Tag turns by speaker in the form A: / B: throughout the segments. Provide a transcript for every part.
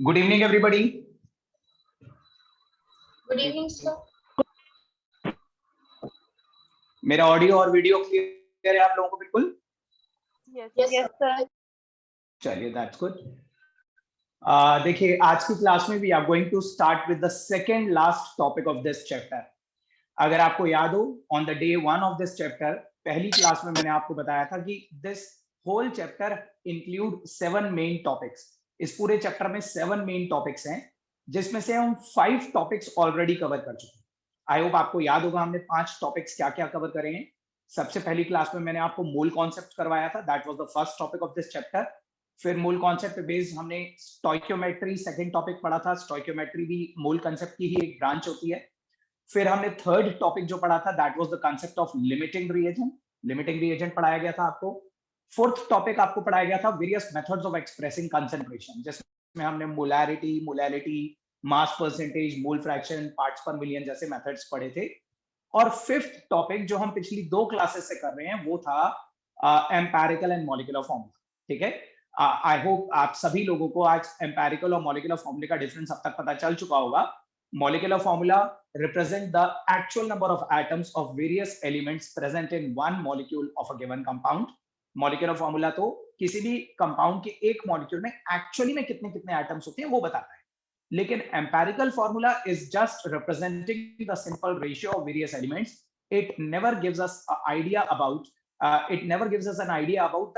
A: Good evening everybody.
B: Good evening sir.
A: मेरा audio और video clear है आप लोगों को? बिल्कुल
B: यस सर।
A: चलिए, दैट्स गुड। देखिए, आज की क्लास में we are going to start with the second last topic of this chapter. अगर आपको याद हो, on the day 1 of this chapter, पहली क्लास में मैंने आपको बताया था कि this whole chapter include 7 main topics. इस पूरे चैप्टर में 7 मेन टॉपिक्स हैं, जिसमें से हम 5 टॉपिक्स ऑलरेडी कवर कर चुके हैं। आई होप आपको याद होगा हमने 5 टॉपिक्स क्या क्या कवर करे हैं। सबसे पहली क्लास में मैंने आपको मूल कॉन्सेप्ट करवाया था, that was the first topic of this chapter. फिर मूल कॉन्सेप्ट पे बेस्ड हमने स्टोइकियोमेट्री सेकंड टॉपिक पढ़ा था। स्टोइकियोमेट्री भी मूल कॉन्सेप्ट की ही एक ब्रांच होती है। फिर हमने थर्ड टॉपिक जो पढ़ा था, that was the concept of limiting reagent. Limiting reagent पढ़ाया गया था आपको। फोर्थ टॉपिक आपको पढ़ाया गया था various methods of expressing concentration, जिसमें हमने molarity, molality, mass percentage, mole fraction, parts पर मिलियन जैसे मेथड्स पढ़े थे। और फिफ्थ टॉपिक जो हम पिछली 2 क्लासेस से कर रहे हैं वो था एम्पेरिकल एंड मॉलिक्यूलर फॉर्मूला। ठीक है, आई होप आप सभी लोगों को आज एम्पेरिकल और मॉलिक्यूलर फॉर्मूले का डिफरेंस अब तक पता चल चुका होगा। Molecular formula represent the actual number of atoms of various elements present in one molecule of a given compound. Molecular formula तो किसी भी कंपाउंड के एक मॉलिक्यूल में एक्चुअली में कितने कितने एटम्स होते हैं वो बताता है। लेकिन empirical formula is just representing the simple ratio of various elements. It never gives us an idea about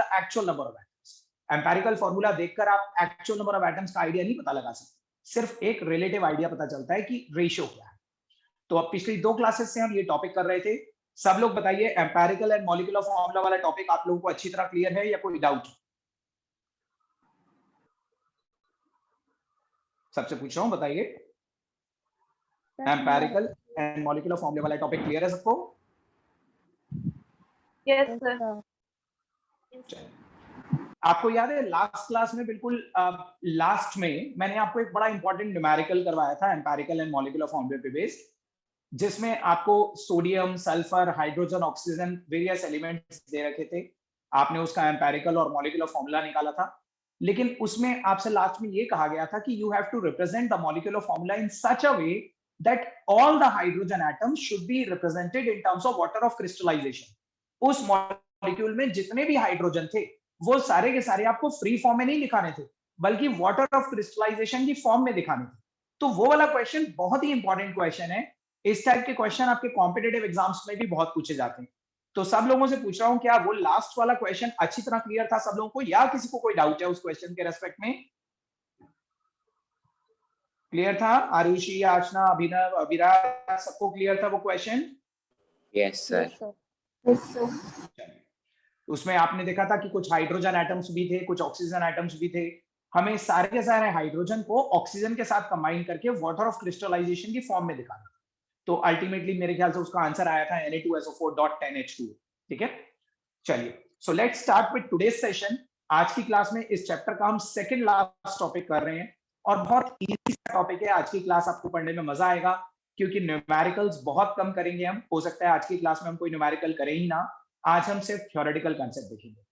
A: the actual number of atoms. Empirical formula देखकर आप actual number of atoms का आइडिया नहीं पता लगा सकते, सिर्फ एक रिलेटिव आइडिया पता चलता है कि रेशियो क्या है। तो अब पिछली 2 क्लासेस से हम ये टॉपिक कर रहे थे। सब लोग बताइए, एम्पेरिकल एंड मॉलिक्यूलर फॉर्मूला वाला टॉपिक आप लोगों को अच्छी तरह क्लियर है या कोई डाउट? सबसे पूछ रहा हूं, बताइए। एम्पेरिकल एंड मॉलिक्यूलर फॉर्मूला वाला टॉपिक क्लियर है सबको?
B: Yes sir.
A: आपको याद है लास्ट क्लास में, बिल्कुल लास्ट में मैंने आपको एक बड़ा इंपॉर्टेंट न्यूमेरिकल करवाया था एम्पेरिकल एंड मॉलिक्यूलर फॉर्मूले पे बेस्ड, जिसमें आपको sodium, sulphur, hydrogen, oxygen, various elements they रखे थे। आपने उसका एम्पेरिकल और मॉलिक्यूलर फॉर्मूला निकाला था। लेकिन उसमें आपसे लास्ट में ये कहा गया था कि you have to represent the molecular formula in such a way that all the hydrogen atoms should be represented in terms of water of crystallization. उस मॉलिक्यूल में जितने भी हाइड्रोजन थे वो सारे के सारे आपको फ्री फॉर्म में नहीं दिखाने थे, बल्कि वाटर ऑफ क्रिस्टलाइजेशन की फॉर्म में दिखाने थे। तो वो वाला क्वेश्चन बहुत ही इंपॉर्टेंट क्वेश्चन है। इस टाइप के क्वेश्चन आपके कॉम्पिटिटिव एग्जाम्स में भी बहुत पूछे जाते हैं। तो सब लोगों से पूछ रहा हूं, क्या वो लास्ट वाला क्वेश्चन अच्छी तरह क्लियर था सब लोगों को, या किसी को कोई डाउट है उस क्वेश्चन के रेस्पेक्ट में? क्लियर था? आरुषि, आशना, अभिनव, अभिराज, सबको क्लियर था वो क्वेश्चन?
C: Yes sir.
A: उसमें आपने देखा था कि कुछ हाइड्रोजन एटम्स भी थे, कुछ ऑक्सीजन एटम्स भी थे। हमें सारे के सारे हाइड्रोजन को ऑक्सीजन के साथ कंबाइन करके वाटर ऑफ क्रिस्टलाइजेशन की फॉर्म में दिखाना। तो अल्टीमेटली मेरे ख्याल से उसका आंसर आया था Na2SO4.10H2। ठीक है, चलिए, so let's start with today's session. आज की क्लास में इस चैप्टर का हम सेकंड लास्ट टॉपिक कर रहे हैं और बहुत इजी टॉपिक है। आज की क्लास आपको पढ़ने में मजा आएगा क्योंकि न्यूमेरिकल्स बहुत कम करेंगे हम। हो सकता है आज की क्लास में हम कोई न्यूमेरिकल करें ही ना, आज हम सिर्फ थ्योरेटिकल कांसेप्ट देखेंगे।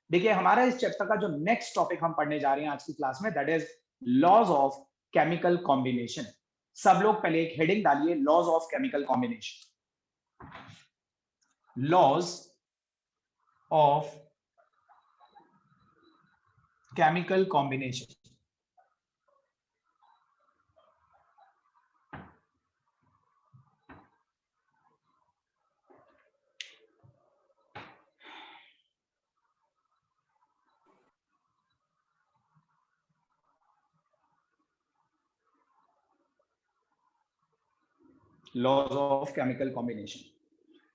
A: देखिए, हमारा इस चैप्टर का जो नेक्स्ट टॉपिक हम पढ़ने जा रहे हैं आज की क्लास में, that is laws of chemical combination. सब लोग पहले एक हेडिंग डालिए, laws of chemical combination. Laws of chemical combination. Laws of chemical combination.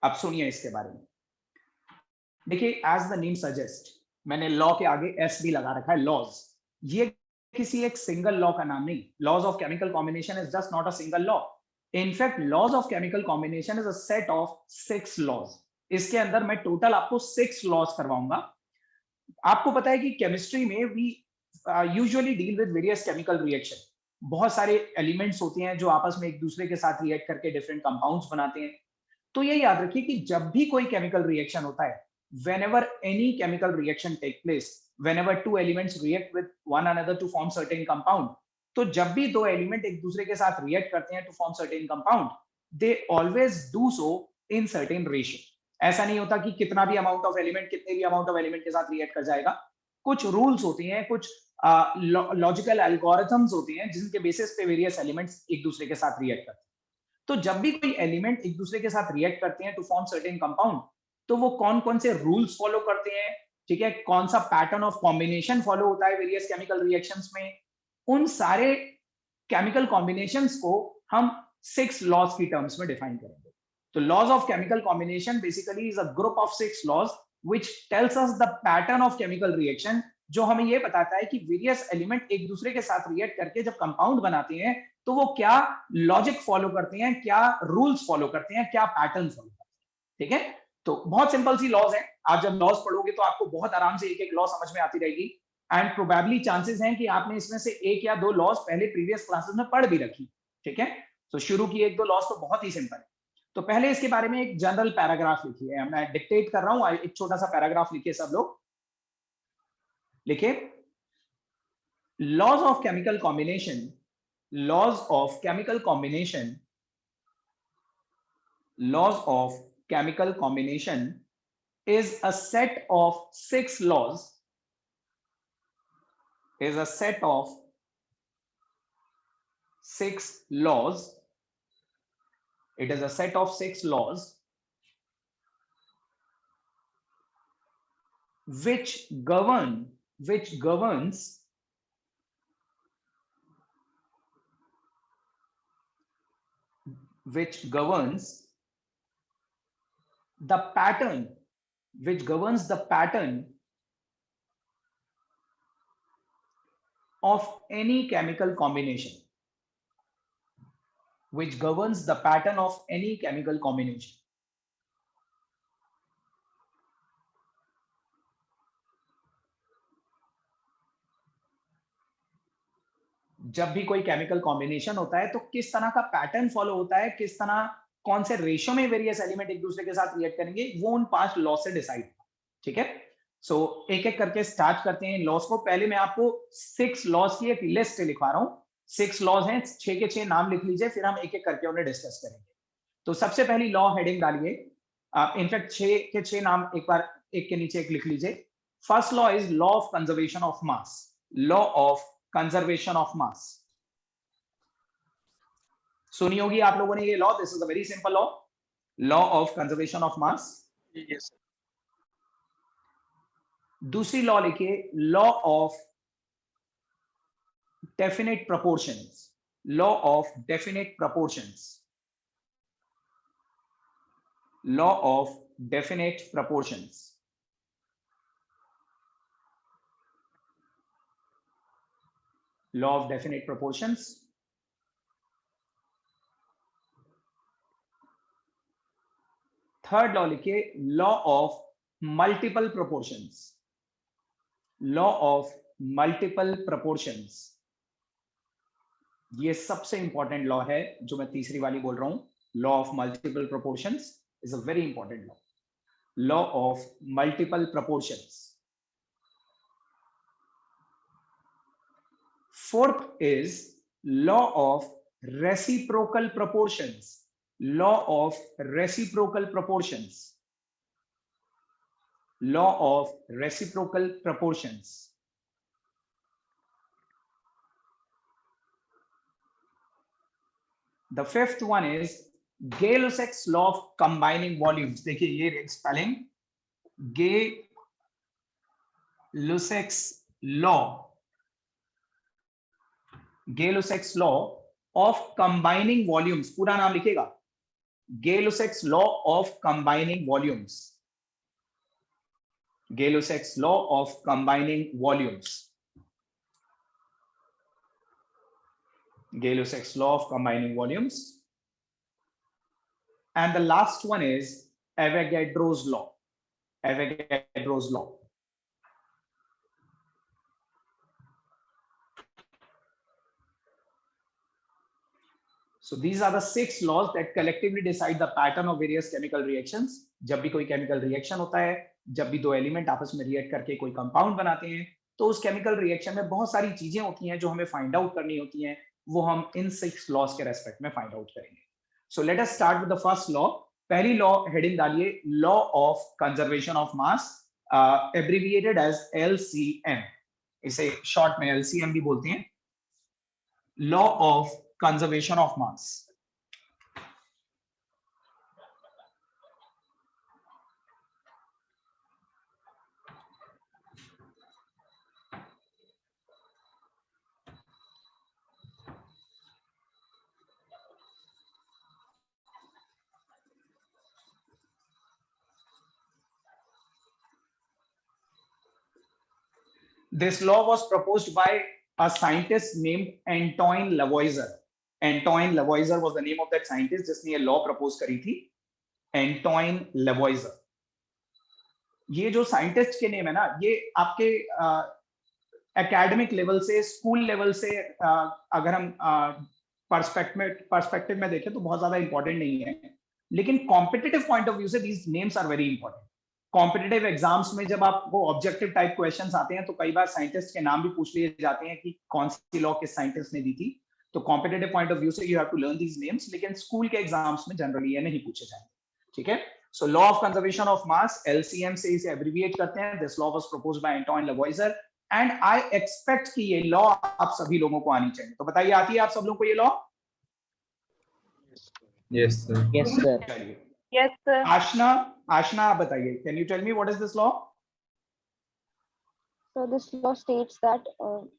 A: अब सुनिए इसके बारे में। देखिए, एज द नेम सजेस्ट, मैंने लॉ के आगे एस भी लगा रखा है, लॉज। ये किसी एक सिंगल लॉ का नाम नहीं। Laws of chemical combination is just not a single law. In fact laws of chemical combination is a set of 6 laws. इसके अंदर मैं टोटल आपको 6 लॉज करवाऊंगा। आपको पता है कि केमिस्ट्री में we usually deal with various chemical reaction. बहुत सारे एलिमेंट्स होते हैं जो आपस में एक दूसरे के साथ रिएक्ट करके डिफरेंट कंपाउंड्स बनाते हैं। तो ये याद रखिए कि जब भी कोई केमिकल रिएक्शन होता है, whenever any chemical reaction take place, whenever two elements react with one another to form certain compound, तो जब भी दो एलिमेंट एक दूसरे के साथ रिएक्ट करते हैं to form certain compound, they always do so in certain ratio. ऐसा नहीं होता कि कितना भी अमाउंट ऑफ एलिमेंट कितने भी अमाउंट ऑफ एलिमेंट के साथ रिएक्ट कर जाएगा। कुछ रूल्स होती हैं, कुछ लॉजिकल एल्गोरिथम्स होती हैं जिनके बेसिस पे वेरियस एलिमेंट्स एक दूसरे के साथ रिएक्ट करते हैं। तो जब भी कोई एलिमेंट एक दूसरे के साथ रिएक्ट करते हैं टू फॉर्म सर्टेन कंपाउंड, तो वो कौन कौन से रूल्स फॉलो करते हैं, ठीक है, कौन सा पैटर्न ऑफ कॉम्बिनेशन फॉलो होता है वेरियस केमिकल रिएक्शंस में, उन सारे केमिकल कॉम्बिनेशंस को हम 6 लॉज की टर्म्स में डिफाइन करेंगे। तो laws of chemical combination basically is a group of 6 laws which tells us the pattern of chemical reaction, जो हमें ये बताता है कि वेरियस एलिमेंट एक दूसरे के साथ रिएक्ट करके जब कंपाउंड बनाते हैं तो वो क्या लॉजिक फॉलो करते हैं, क्या रूल्स फॉलो करते हैं, क्या पैटर्न फॉलो करते हैं। ठीक है, तो बहुत सिंपल सी लॉज है। आप जब लॉज पढ़ोगे तो आपको बहुत आराम से एक एक लॉ समझ में आती रहेगी, एंड प्रोबेबली चांसेस हैं कि आपने इसमें से एक या दो लॉज पहले प्रीवियस क्लासेस में पढ़ भी रखी। ठीक है, तो शुरू की एक दो लॉज तो बहुत ही सिंपल है। तो पहले इसके बारे में एक जनरल पैराग्राफ लिखिए, मैं डिक्टेट कर रहा हूं, एक छोटा सा पैराग्राफ लिखिए सब लोग। लिखिए, laws of chemical combination, laws of chemical combination, laws of chemical combination is a set of 6 laws, is a set of 6 laws, it is a set of 6 laws which governs the pattern, which governs the pattern of any chemical combination, which governs the pattern of any chemical combination. जब भी कोई chemical combination होता है तो किस तरह का pattern follow होता है, किस तरह कौन से रेशियो में वेरियस एलिमेंट एक दूसरे के साथ रिएक्ट करेंगे, वो उन 5 लॉ से डिसाइड। ठीक है, सो एक एक करके स्टार्ट करते हैं लॉस को। पहले मैं आपको 6 लॉस की एक लिस्ट लिखवा रहा हूं। 6 लॉज हैं, 6 के 6 नाम लिख लीजिए, फिर हम एक एक करके उन्हें डिस्कस करेंगे। तो सबसे पहली लॉ हेडिंग डालिए, इनफैक्ट 6 के 6 नाम एक बार एक के नीचे एक लिख लीजिए। First law is law of conservation of mass, law of conservation of mass. सुनी होगी आप लोगों ने ये law, this is a very simple law, law of conservation of mass.
D: Yes.
A: दूसरी लॉ लिखिए, law of definite proportions, law of definite proportions, law of definite proportions. Law of definite proportions. Third law लिखिए, law of multiple proportions, law of multiple proportions. ये सबसे important law है जो मैं तीसरी वाली बोल रहा हूं, law of multiple proportions is a very important law, law of multiple proportions. Fourth is law of reciprocal proportions, law of reciprocal proportions, law of reciprocal proportions. The fifth one is Gay-Lussac's law of combining volumes. देखिए ये spelling, Gay-Lussac's law, Gay-Lussac's law of combining volumes, पूरा नाम लिखेगा, Gay-Lussac's law of combining volumes, Gay-Lussac's law of combining volumes, Gay-Lussac's law of combining volumes. And the last one is Avogadro's law, Avogadro's law. So these are the 6 laws that collectively decide the pattern of various chemical reactions. जब भी कोई chemical reaction होता है, जब भी दो element आपस में रिएक्ट करके कोई कंपाउंड बनाते हैं, तो उस केमिकल रिएक्शन में बहुत सारी चीजें होती हैं जो हमें फाइंड आउट करनी होती हैं, वो हम इन 6 लॉज के रेस्पेक्ट में फाइंड आउट करेंगे. So let us start with the first law. पहली लॉ हेडिंग डालिए, law of conservation of mass, abbreviated as LCM. इसे शॉर्ट में LCM भी बोलते हैं, law of conservation of mass. This law was proposed by a scientist named Antoine Lavoisier. Antoine Lavoisier was the name of that scientist जिसने ये law propose करी थी, Antoine Lavoisier. ये जो साइंटिस्ट के नेम है ना, ये आपके एकेडमिक लेवल से, स्कूल लेवल से अगर हम पर्सपेक्टिव में देखें तो बहुत ज्यादा इंपॉर्टेंट नहीं है, लेकिन कॉम्पिटिटिव पॉइंट ऑफ व्यू से these names are very important. Competitive exams में जब आपको ऑब्जेक्टिव टाइप क्वेश्चंस आते हैं तो कई बार साइंटिस्ट के नाम भी पूछ लिए जाते हैं कि कौन सी लॉ किस साइंटिस्ट ने दी थी. तो कॉम्पिटिटिव पॉइंट ऑफ व्यू से you have to learn these names, लेकिन स्कूल के एग्जाम्स में जनरली ये नहीं पूछे जाएंगे. ठीक है. So law of conservation of mass, LCM से इसे एब्रिविएट करते हैं. This law was proposed by Antoine Lavoisier and I expect कि ये लॉ आप सभी लोगों को आनी चाहिए. तो बताइए, आती है आप सब लोगों को ये law?
C: Yes, sir.
D: Yes, sir.
A: चलिए,
B: Yes, sir.
A: आशना आप बताइए, can you tell me what is this law?
D: So this law states that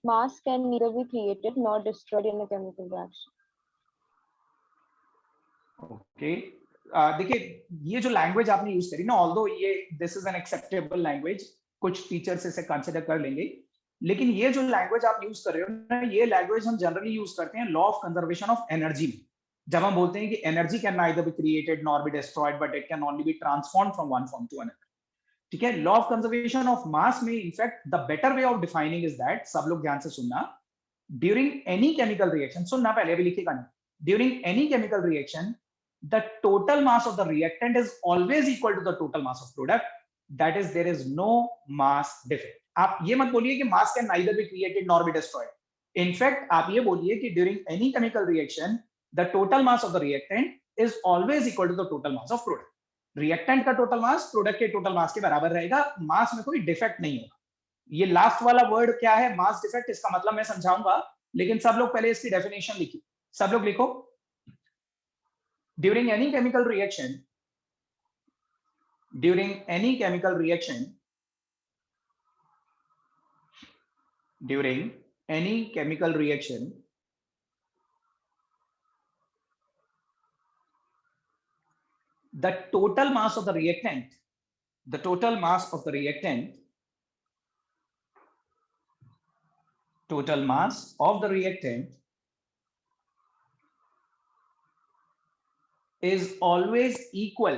D: mass can neither be created nor destroyed in a chemical reaction.
A: Okay. देखिए, ये जो language आपने use करी ना, although ये this is an acceptable language, कुछ teachers इसे consider कर लेंगे, लेकिन ये जो लैंग्वेज आप यूज कर रहे हो ना, ये लैंग्वेज हम जनरली यूज करते हैं law of conservation of energy में, जब हम बोलते हैं कि energy can neither be created nor be destroyed but it can only be transformed from one form to another. ठीक है. Law of conservation of mass में in fact the better way of defining is that, सब लोग ध्यान से सुनना, during any chemical reaction, सुनना पहले, अभी लिखिएगा नहीं, during any chemical reaction the total mass of the reactant is always equal to the total mass of product. That is, there is no mass defect. आप ये मत बोलिए कि mass can neither be created nor be destroyed. In fact, आप ये बोलिए कि during any chemical reaction, the total mass of the reactant is always equal to the total mass of product. Reactant का total mass product के total mass के बराबर रहेगा, mass में कोई defect नहीं होगा. ये last वाला word क्या है, mass defect, इसका मतलब मैं समझाऊंगा, लेकिन सब लोग पहले इसकी definition लिखिए. सब लोग लिखो. During any chemical reaction, during any chemical reaction, during any chemical reaction, the total mass of the reactant, the total mass of the reactant, total mass of the reactant is always equal,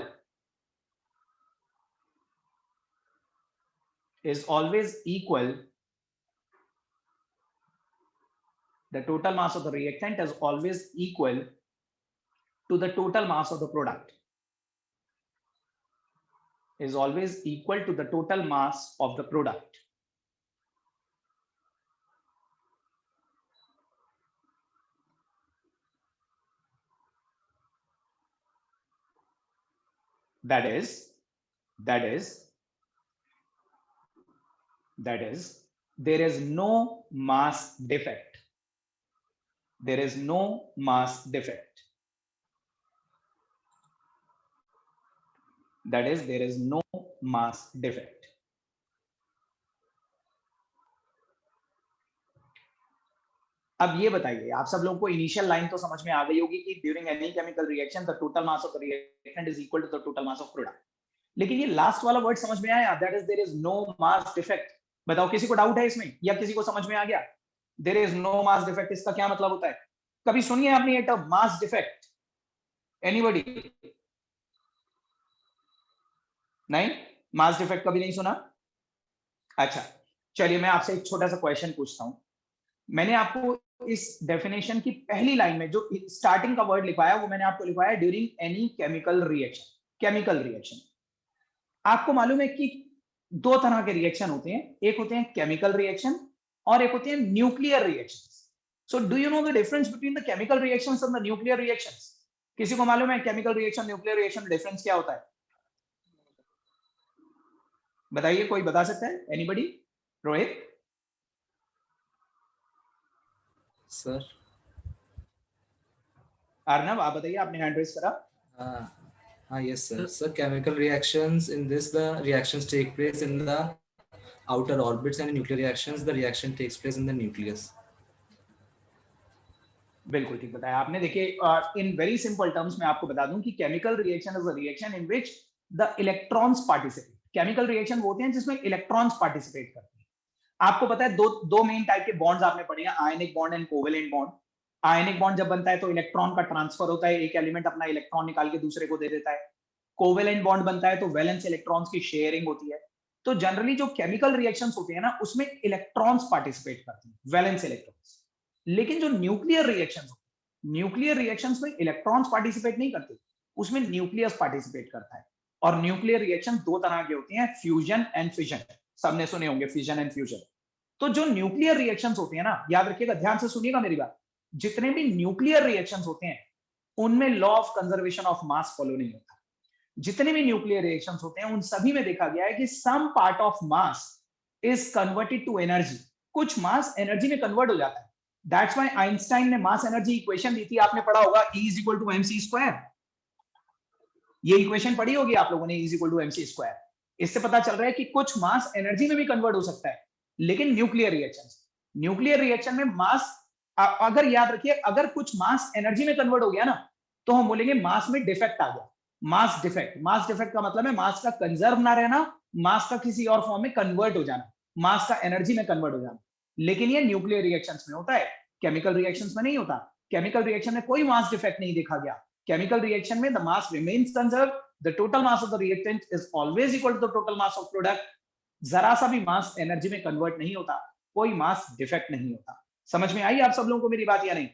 A: is always equal, the total mass of the reactant is always equal to the total mass of the product, is always equal to the total mass of the product. That is, there is no mass defect. There is no mass defect. That is, there is no mass defect. अब ये बताइए, आप सब लोगों को initial line तो समझ में आ गई होगी कि during any chemical reaction the total mass of the reactant is equal to the total mass of product. लेकिन ये लास्ट वाला वर्ड समझ में आया, that is there is no mass defect. बताओ, किसी को डाउट है इसमें या किसी को समझ में आ गया? There is no mass defect, इसका क्या मतलब होता है? कभी सुनिए आपने ये टर्म मास डिफेक्ट? एनीबॉडी? नहीं, मास डिफेक्ट कभी नहीं सुना? अच्छा, चलिए मैं आपसे एक छोटा सा क्वेश्चन पूछता हूं. मैंने आपको इस डेफिनेशन की पहली लाइन में जो स्टार्टिंग का वर्ड लिखवाया, वो मैंने आपको लिखवाया during any chemical reaction. Chemical reaction, आपको मालूम है कि दो तरह के रिएक्शन होते हैं, एक होते हैं केमिकल रिएक्शन और एक होते हैं nuclear reactions. So do you know the difference between the chemical reactions and the nuclear reactions? किसी को मालूम है chemical reaction nuclear reaction difference क्या होता है? बताइए, कोई बता सकता है? एनीबॉडी? रोहित
E: सर
A: अर्नब आप बताइए, आपने हैंड रेज करा.
E: yes sir chemical reactions in this the reactions take place in the outer orbits and in nuclear reactions the reaction takes place in the nucleus.
A: बिल्कुल ठीक बताया आपने. देखिए इन वेरी सिंपल टर्म्स में आपको बता दूं कि chemical reaction is a reaction in which the electrons participate. Chemical reaction वो होते हैं जिसमें इलेक्ट्रॉन्स पार्टिसिपेट करते हैं. आपको पता है दो मेन टाइप के बॉन्ड्स आपने पढ़े हैं, ionic bond and covalent bond. Ionic bond जब बनता है तो इलेक्ट्रॉन का ट्रांसफर होता है, एक एलिमेंट अपना इलेक्ट्रॉन निकाल के दूसरे को दे देता है. कोवेलेंट बॉन्ड बनता है तो वैलेंस इलेक्ट्रॉन्स की शेयरिंग होती है. तो जनरली जो केमिकल रिएक्शंस होते हैं ना उसमें इलेक्ट्रॉन्स पार्टिसिपेट करते हैं, वैलेंस इलेक्ट्रॉन्स. लेकिन जो न्यूक्लियर रिएक्शंस होते हैं, न्यूक्लियर रिएक्शंस में इलेक्ट्रॉन्स पार्टिसिपेट नहीं करते, उसमें न्यूक्लियस पार्टिसिपेट करता है. और न्यूक्लियर रिएक्शन दो तरह के होते हैं, फ्यूजन एंड फिजन. सबने सुने होंगे फ्यूजन एंड फ्यूजन. तो जो न्यूक्लियर रिएक्शंस होते हैं ना, याद रखिएगा, ध्यान से सुनिएगा मेरी बात, जितने भी न्यूक्लियर रिएक्शंस होते हैं उनमें law of conservation of mass follow नहीं होता. जितने भी न्यूक्लियर रिएक्शंस होते हैं उन सभी में देखा गया है कि some part of mass is converted to energy. कुछ मास एनर्जी में कन्वर्ट हो जाता है. दैट्स व्हाई आइंस्टाइन ने मास एनर्जी इक्वेशन दी थी, आपने पढ़ा होगा, E equal to mc square. ये इक्वेशन पढ़ी होगी आप लोगों ने, E equal to mc square. इससे पता चल रहा है कि कुछ मास एनर्जी में भी कन्वर्ट हो सकता है. लेकिन न्यूक्लियर रिएक्शन में मास, अगर याद रखिए, अगर कुछ मास एनर्जी में कन्वर्ट हो गया ना तो हम बोलेंगे मास में डिफेक्ट आ गया. मास डिफेक्ट का मतलब है मास का कंजर्व ना रहना, मास का किसी और फॉर्म में कन्वर्ट हो जाना, मास का एनर्जी में कन्वर्ट हो जाना. लेकिन ये न्यूक्लियर रिएक्शंस में होता है, केमिकल रिएक्शंस में नहीं होता. केमिकल रिएक्शन में कोई मास डिफेक्ट नहीं देखा गया. केमिकल रिएक्शन में the mass remains conserve, the total mass of the reactant is always equal to the total mass of product. जरा सा भी मास एनर्जी में कन्वर्ट नहीं होता, कोई मास डिफेक्ट नहीं होता. समझ में आई आप सब लोगों को मेरी बात या नहीं?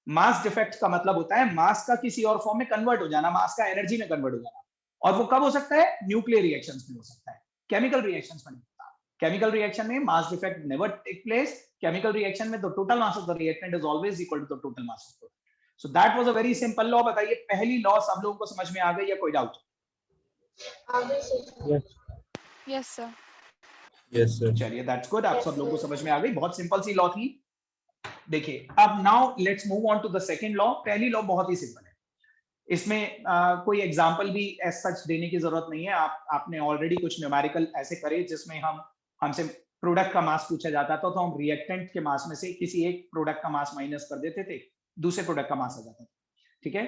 A: मास डिफेक्ट का मतलब होता है मास का किसी और फॉर्म में कन्वर्ट हो जाना, मास का एनर्जी में कन्वर्ट हो जाना. और वो कब हो सकता है? न्यूक्लियर रिएक्शंस में हो सकता है, केमिकल रिएक्शंस में नहीं होता. केमिकल रिएक्शन में mass defect never take place. Chemical reaction में the total mass of the reactant is always equal to the total mass of product. So that was a very simple law. बताइए पहली law सब लोगों को समझ में आ गई या कोई doubt?
B: Yes, sir.
E: Yes sir.
A: चलिए दैट्स गुड, आप सब लोगों को समझ में आ गई. बहुत सिंपल सी लॉ थी. देखिए अब now let's move on to the second law. पहली लॉ बहुत ही सिंपल है, इसमें कोई एग्जांपल भी एज सच देने की जरूरत नहीं है. आपने ऑलरेडी कुछ न्यूमेरिकल ऐसे करे जिसमें हमसे प्रोडक्ट का मास पूछा जाता था, तो हम रिएक्टेंट के मास में से किसी एक प्रोडक्ट का मास माइनस कर देते थे, दूसरे प्रोडक्ट का मास आ जाता था. ठीक है.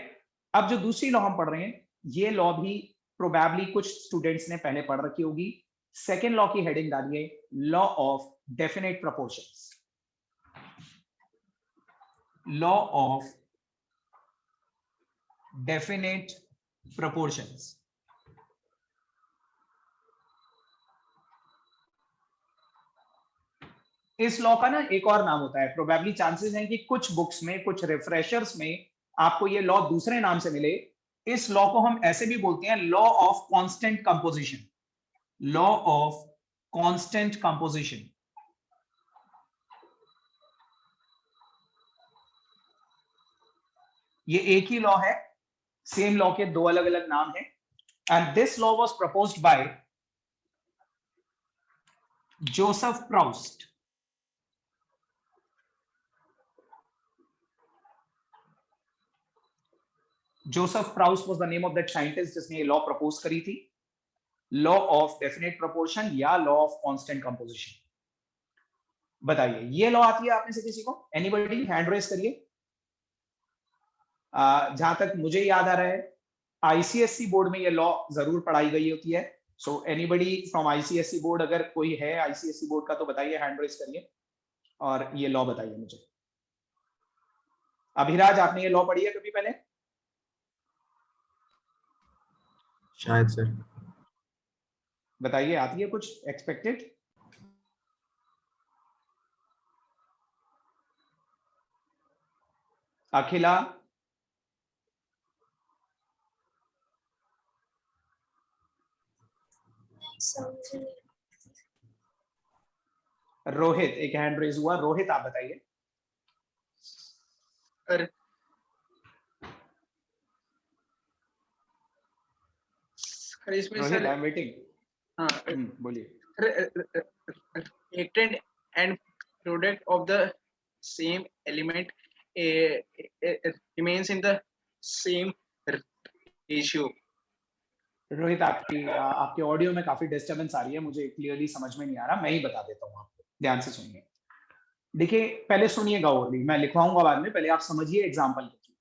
A: अब जो दूसरी लॉ हम पढ़ रहे हैं, ये लॉ भी प्रोबेबली कुछ स्टूडेंट्स ने पहले पढ़ रखी होगी. सेकेंड लॉ की हेडिंग डालिए, law of definite proportions. Law of definite proportions. इस लॉ का ना एक और नाम होता है, प्रोबेबली चांसेस हैं कि कुछ बुक्स में, कुछ रिफ्रेशर्स में आपको ये लॉ दूसरे नाम से मिले. इस लॉ को हम ऐसे भी बोलते हैं, law of constant composition. Law of constant composition. ये एक ही लॉ है, सेम लॉ के दो अलग अलग नाम हैं. And this law was proposed bye Joseph Proust. Joseph Proust was the name of that scientist जिसने ये लॉ प्रपोज करी थी, लॉ ऑफ डेफिनेट प्रोपोर्शन या लॉ ऑफ कांस्टेंट कंपोजिशन. बताइए ये लॉ आती है आप में से किसी को? एनीबॉडी हैंड रेज करिए. जहां तक मुझे याद आ रहा है आईसीएससी बोर्ड में ये लॉ जरूर पढ़ाई गई होती है. सो एनीबॉडी फ्रॉम आईसीएससी बोर्ड, अगर कोई है आईसीएससी बोर्ड का तो बताइए, हैंड रेज करिए और ये लॉ बताइए मुझे. अभिराज आपने ये लॉ पढ़ी है कभी पहले?
E: शायद सर.
A: बताइए आती है कुछ एक्सपेक्टेड? अखिला? रोहित, एक हैंड रेज हुआ। रोहित आप बताइए।
F: इसमें
A: Rohit,
F: sir
A: I am waiting.
F: हाँ
A: बोलिए।
F: reactant and product of the same element remains in the same ratio.
A: Rohit, आपके ऑडियो में काफी डिस्टरबेंस आ रही है, मुझे क्लियरली समझ में नहीं आ रहा। मैं ही बता देता हूँ आपको, ध्यान से सुनिए। देखिए, पहले सुनिएगा ओरली, मैं लिखवाऊंगा बाद में, पहले आप समझिए एग्जांपल के through.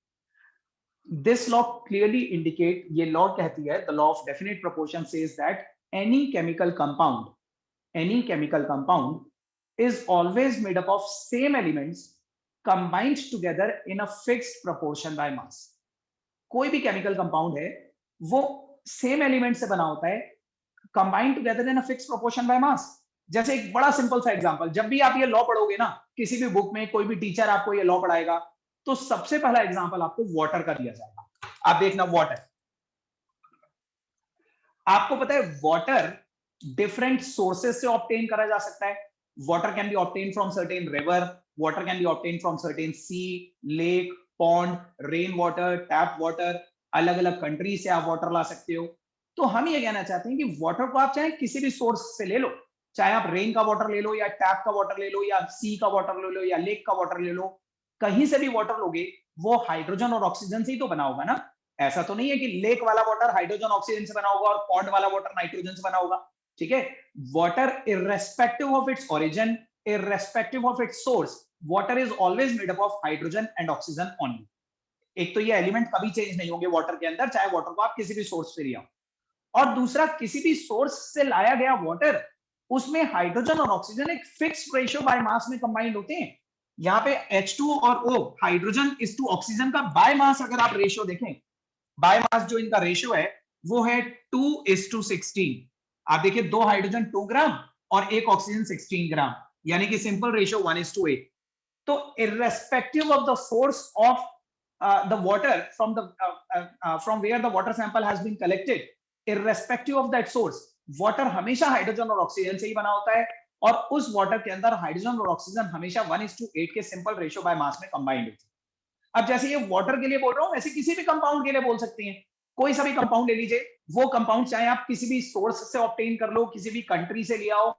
A: This law clearly indicate, ये लॉ कहती है, the law of definite proportion says that any chemical compound is always made up of same elements combined together in a fixed proportion by mass. कोई भी chemical compound है वो same element से बना होता है, combined together in a fixed proportion by mass. जैसे एक बड़ा सिंपल सा एग्जांपल, जब भी आप ये लॉ पढ़ोगे ना, किसी भी बुक में कोई भी टीचर आपको ये लॉ पढ़ाएगा, तो सबसे पहला एग्जांपल आपको वाटर का दिया जाएगा। आप देखना, वाटर, आपको पता है वाटर डिफरेंट सोर्सेस से ऑब्टेन करा जा सकता है। Water can be obtained from certain river, water can be obtained from certain sea, lake, pond, rain water, tap water, अलग अलग कंट्री से आप वाटर ला सकते हो। तो हम ये कहना चाहते हैं कि वाटर को आप चाहे किसी भी सोर्स से ले लो, चाहे आप रेन का वाटर ले लो, या टैप का वाटर ले लो, या सी का वाटर ले लो, या लेक का वाटर ले लो, कहीं से भी वाटर लोगे वो हाइड्रोजन और ऑक्सीजन से ही तो बना होगा ना। ऐसा तो नहीं है कि लेक वाला वाटर हाइड्रोजन ऑक्सीजन से बना होगा और पॉन्ड वाला वाटर नाइट्रोजन से बना होगा। ठीक है, water irrespective of its origin, irrespective of its source, water is always made up of hydrogen and oxygen only. एक तो ये एलिमेंट कभी चेंज नहीं होंगे वाटर के अंदर, चाहे वाटर को आप किसी भी सोर्स से लिया, और दूसरा किसी भी सोर्स से लाया गया वाटर, उसमें हाइड्रोजन और ऑक्सीजन एक फिक्स्ड रेशियो बाय मास में कंबाइंड होते हैं। यहाँ पे H2 और O, hydrogen is to oxygen का बाय मास अगर आप रेशियो देखें, बाय मास जो इनका रेशियो है वो है 2:16। आप देखिए, 2 हाइड्रोजन 2 ग्राम और 1 ऑक्सीजन 16 ग्राम, यानी कि सिंपल रेशियो 1:8। तो irrespective of the source of the water from where the water sample has been collected, irrespective of that source, water हमेशा हाइड्रोजन और ऑक्सीजन से ही बना होता है, और उस वाटर के अंदर हाइड्रोजन और ऑक्सीजन हमेशा 1:8 के सिंपल रेशियो बाय मास में कंबाइंड होती है। अब जैसे ये वाटर के लिए बोल रहा हूं, वैसे किसी भी कंपाउंड के लिए बोल सकते हैं। कोई सा भी कंपाउंड ले लीजिए, वो कंपाउंड चाहे आप किसी भी सोर्स से ऑब्टेन कर लो, किसी भी कंट्री से ले आओ,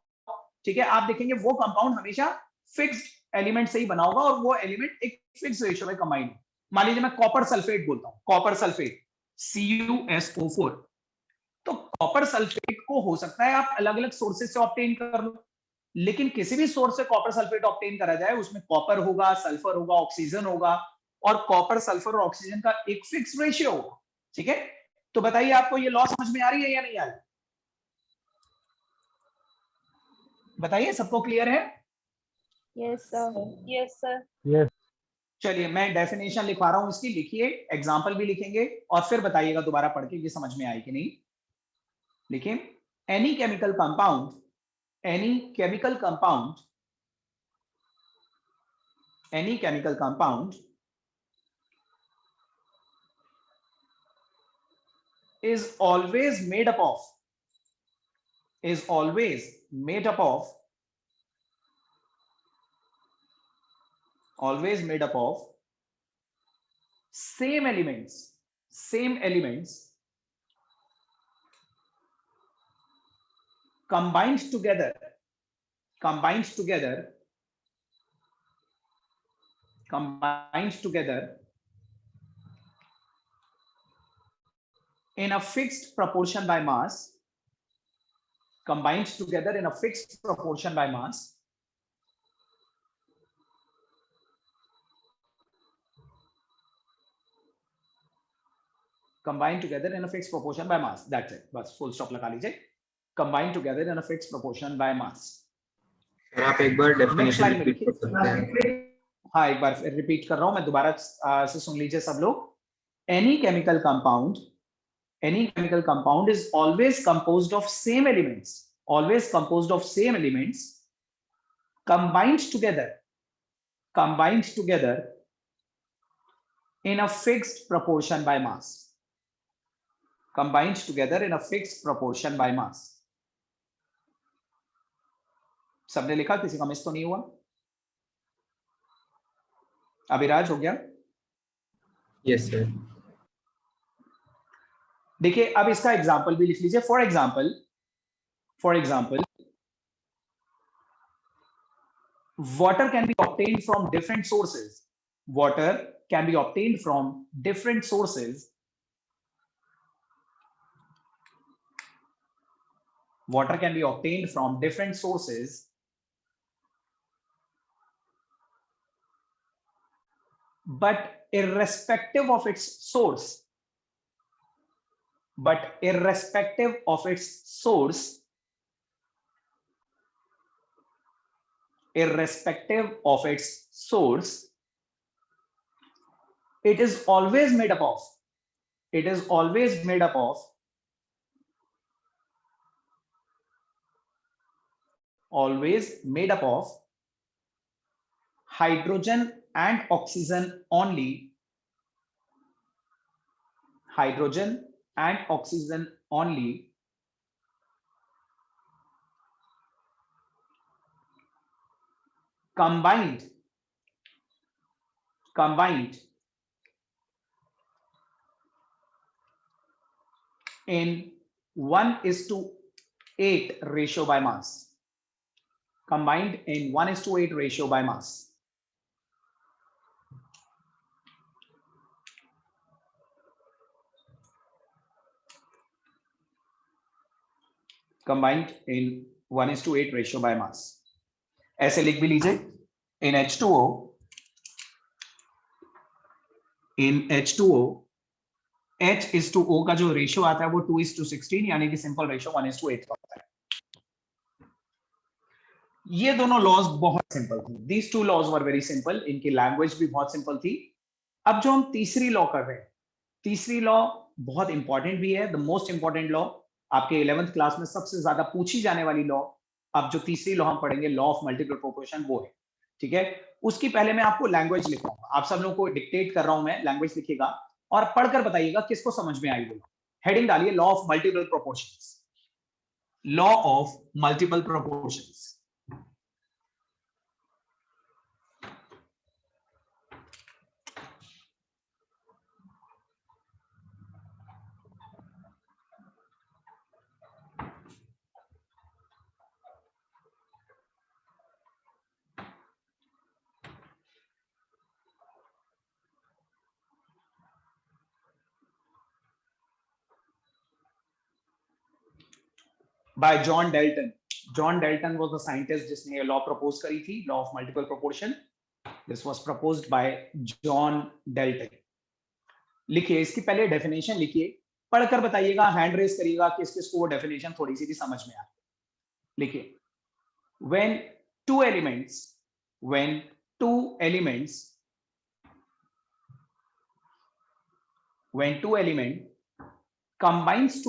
A: ठीक है, आप देखेंगे वो कंपाउंड हमेशा फिक्स्ड एलिमेंट से ही बना होगा, और वो एलिमेंट एक फिक्स्ड रेशियो में कंबाइंड। मान लीजिए मैं कॉपर सल्फेट बोलता हूं, कॉपर सल्फेट CuSO4, तो कॉपर सल्फेट को हो सकता है आप अलग अलग सोर्सेज से ऑब्टेन कर लो, लेकिन किसी भी सोर्स से कॉपर सल्फेट ऑब्टेन करा जाए, उसमें कॉपर होगा, सल्फर होगा, ऑक्सीजन होगा, और कॉपर, सल्फर और ऑक्सीजन का एक फिक्स्ड रेशियो होगा। ठीक है, तो बताइए आपको ये लॉ समझ में आ रही है या नहीं आ रही? बताइए, सबको क्लियर है?
D: Yes, sir.
B: Yes, sir.
G: Yes.
A: चलिए, मैं डेफिनेशन लिखवा रहा हूं इसकी, लिखिए, एग्जांपल भी लिखेंगे और फिर बताइएगा दोबारा पढ़ के कि समझ में आई कि नहीं। लिखिए, any chemical compound is always made up of same elements combined together in a fixed proportion by mass, combined together in a fixed proportion by mass, combined together in a fixed proportion by mass. That's it. बस full stop लगा लीजिए. Combined together in a fixed proportion by mass.
E: Sir आप एक बार definition repeat कर सकते हैं?
A: हाँ, एक बार रिपीट कर रहा हूं मैं, दोबारा से सुन लीजिए सब लोग. Any chemical compound is always composed of same elements, combined together in a fixed proportion by mass. सबने लिखा, किसी का मिस तो नहीं हुआ? अभिराज हो गया?
C: Yes, sir.
A: देखिए अब इसका एग्जाम्पल भी लिख लीजिए. For example water can be obtained from different sources. Water can be obtained from different sources. Water can be obtained from different sources, but irrespective of its source, it is always made up of hydrogen and oxygen only. Combined in 1:8 ratio by mass. Combined in 1:8 ratio by mass. Combined in 1:8 ratio by mass. ऐसे लिख भी लीजिए. In H2O, H/O का जो ratio आता है वो 2:16, यानी कि सिंपल रेशियो 1:8 का होता है. ये दोनों लॉज बहुत सिंपल थी. These two laws were very simple. इनकी लैंग्वेज भी बहुत सिंपल थी. अब जो हम तीसरी लॉ कर रहे हैं, तीसरी लॉ बहुत इंपॉर्टेंट भी है. द मोस्ट इंपॉर्टेंट लॉ, आपके 11th क्लास में सबसे ज्यादा पूछी जाने वाली लॉ. अब जो तीसरी लॉ हम पढ़ेंगे, लॉ ऑफ मल्टीपल प्रोपोर्शन, वो है. ठीक है, उसकी पहले मैं आपको लैंग्वेज लिखूंगा. आप सब लोगों को डिक्टेट कर रहा हूं मैं, लैंग्वेज लिखिएगा और पढ़कर बताइएगा किसको समझ में आई वो. हेडिंग डालिए, law of multiple proportions. Law of multiple proportions. By John Dalton. John Dalton was the scientist जिसने ये लॉ प्रपोज करी थी, law of multiple proportion. This was proposed by John Dalton. लिखिए, इसकी पहले डेफिनेशन लिखिए, पढ़कर बताइएगा, हैंड रेस करिएगा किस किस को वो डेफिनेशन थोड़ी सी भी समझ में आ. लिखिए, when two element combines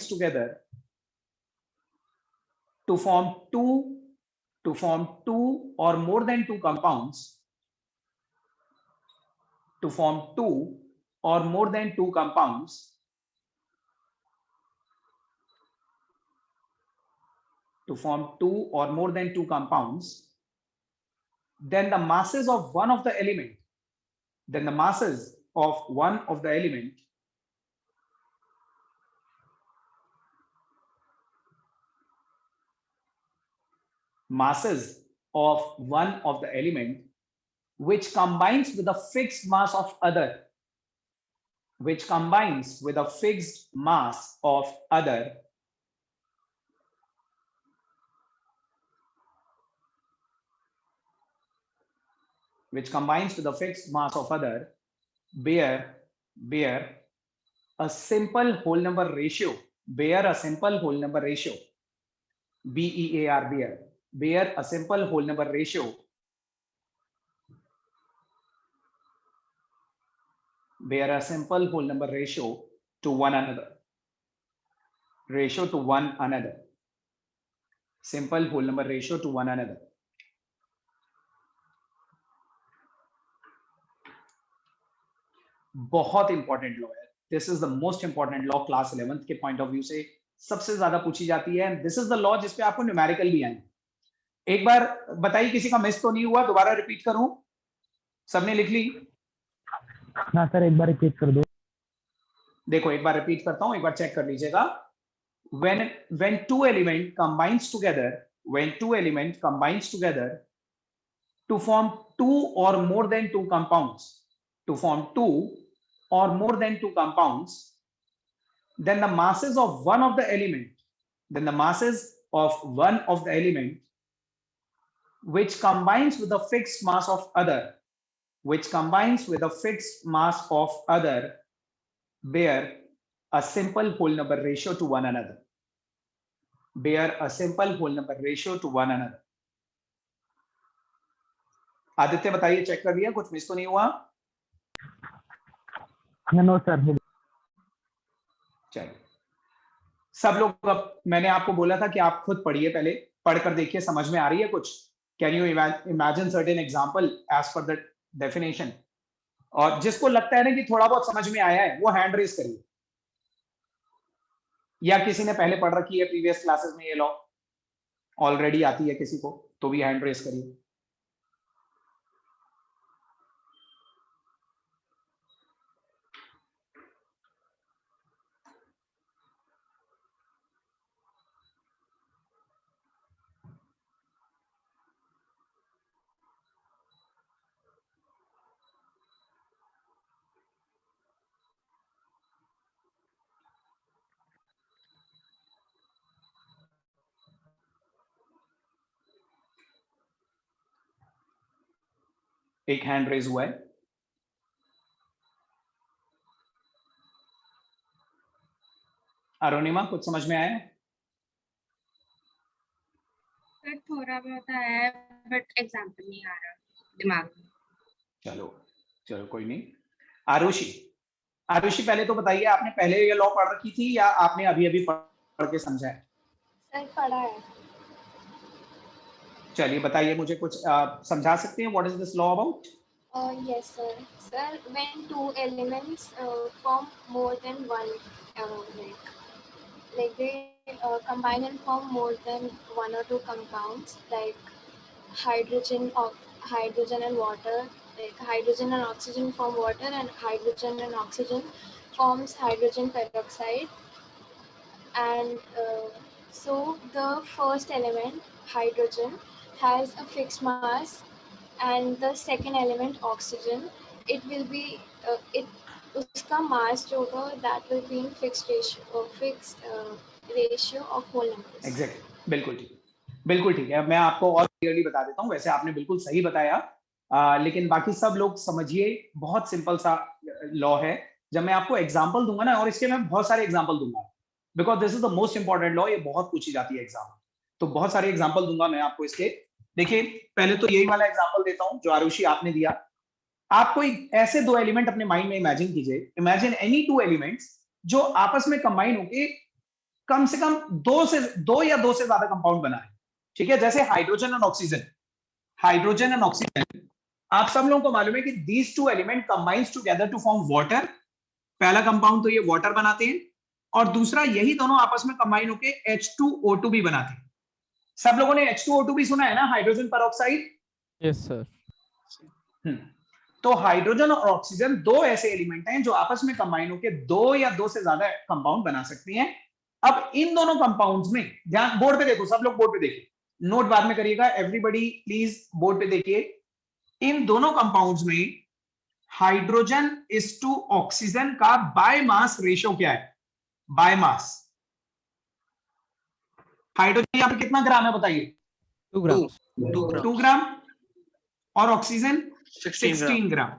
A: together to form two or more than two compounds, then the masses of one of the element which combines with a fixed mass of other, bear a simple whole number ratio, bear a simple whole number ratio, bear a simple whole number ratio to one another, simple whole number ratio to one another. बहुत important law है, this is the most important law class 11th के point of view से सबसे ज्यादा पूछी जाती है, this is the law जिसपे आपको न्यूमेरिकल भी आएंगे। एक बार बताइए किसी का मिस तो नहीं हुआ, दोबारा रिपीट करूं? सबने लिख ली?
G: हाँ सर, एक बार रिपीट कर दो।
A: देखो एक बार रिपीट करता हूं, एक बार चेक कर लीजिएगा। when two element combines together, when two element combines together to form two or more than two compounds, to form two or more than two compounds, then the masses of one of the element, then the masses of one of the element which combines with the fixed mass of other, which combines with the fixed mass of other, bear a simple whole number ratio to one another, bear a simple whole number ratio to one another. Aditya बताइए, check कर लिया, कुछ miss तो नहीं हुआ?
G: No sir.
A: चलिए सब लोग, अब मैंने आपको बोला था कि आप खुद पढ़िए, पहले पढ़कर देखिए समझ में आ रही है कुछ। Can you imagine certain example as per the definition? और जिसको लगता है ना कि थोड़ा बहुत समझ में आया है वो हैंड रेज करिए, या किसी ने पहले पढ़ रखी है प्रीवियस क्लासेस में ये लॉ ऑलरेडी आती है किसी को, तो भी हैंड रेज करिए। एक हैंड रेज हुआ है। अरुणिमा, कुछ समझ में आया?
H: सर थोड़ा बहुत है बट एग्जाम्पल नहीं आ रहा दिमाग में।
A: चलो चलो कोई नहीं। आरुषि, आरुषि पहले तो बताइए, आपने पहले ये लॉ पढ़ रखी थी या आपने अभी अभी पढ़ के समझा है?
D: सर पढ़ा है।
A: चलिए बताइए मुझे, कुछ समझा सकते हैं what is this law about?
I: Yes, sir. Sir, when two elements form more than one, like they combine and form more than one or two compounds, like hydrogen and water, like hydrogen and oxygen form water, and hydrogen and oxygen forms hydrogen peroxide. And so the first element, hydrogen, has a fixed mass, and the second element, oxygen, it will be uska mass jo hoga, that will be in fixed ratio of whole numbers.
A: Exactly, बिल्कुल ठीक, बिल्कुल ठीक है। मैं आपको और clearly बता देता हूँ, वैसे आपने बिल्कुल सही बताया, लेकिन बाकी सब लोग समझिए, बहुत सिंपल सा लॉ है। जब मैं आपको एग्जांपल दूंगा ना, और इसके मैं बहुत सारे एग्जांपल दूंगा, because this is the most important law, ये बहुत पूछी जाती है एग्जाम, तो बहुत सारे एग्जांपल दूंगा मैं आपको इसके। देखिए पहले तो यही वाला एग्जांपल देता हूं जो आरुषि आपने दिया। आप कोई ऐसे दो एलिमेंट अपने माइंड में इमेजिन कीजिए, इमेजिन एनी टू एलिमेंट्स जो आपस में कंबाइन होके कम से कम दो या दो से ज्यादा कंपाउंड बनाए, ठीक है? जैसे हाइड्रोजन और ऑक्सीजन, हाइड्रोजन एंड ऑक्सीजन, आप सब लोगों को मालूम है कि these two element combines together to form water. पहला कंपाउंड तो ये वाटर बनाते हैं, और दूसरा यही दोनों आपस में कंबाइन होके H2O2 भी बनाते हैं। सब लोगों ने H2O2 भी सुना है ना, हाइड्रोजन पेरोक्साइड?
G: Yes sir.
A: तो हाइड्रोजन और ऑक्सीजन दो ऐसे एलिमेंट हैं जो आपस में कंबाइन होकर दो या दो से ज्यादा कंपाउंड बना सकती हैं। अब इन दोनों कंपाउंड्स में, ध्यान, बोर्ड पे देखो, सब लोग बोर्ड पे देखिए, नोट बाद में करिएगा, एवरीबॉडी प्लीज बोर्ड पे देखिए। इन दोनों कंपाउंड्स में हाइड्रोजन इज टू ऑक्सीजन का बाय मास रेशियो क्या है? बाय मास हाइड्रोजन यहाँ पे कितना ग्राम है बताइए?
G: 2 ग्राम।
A: 2 ग्राम, और ऑक्सीजन 16 ग्राम।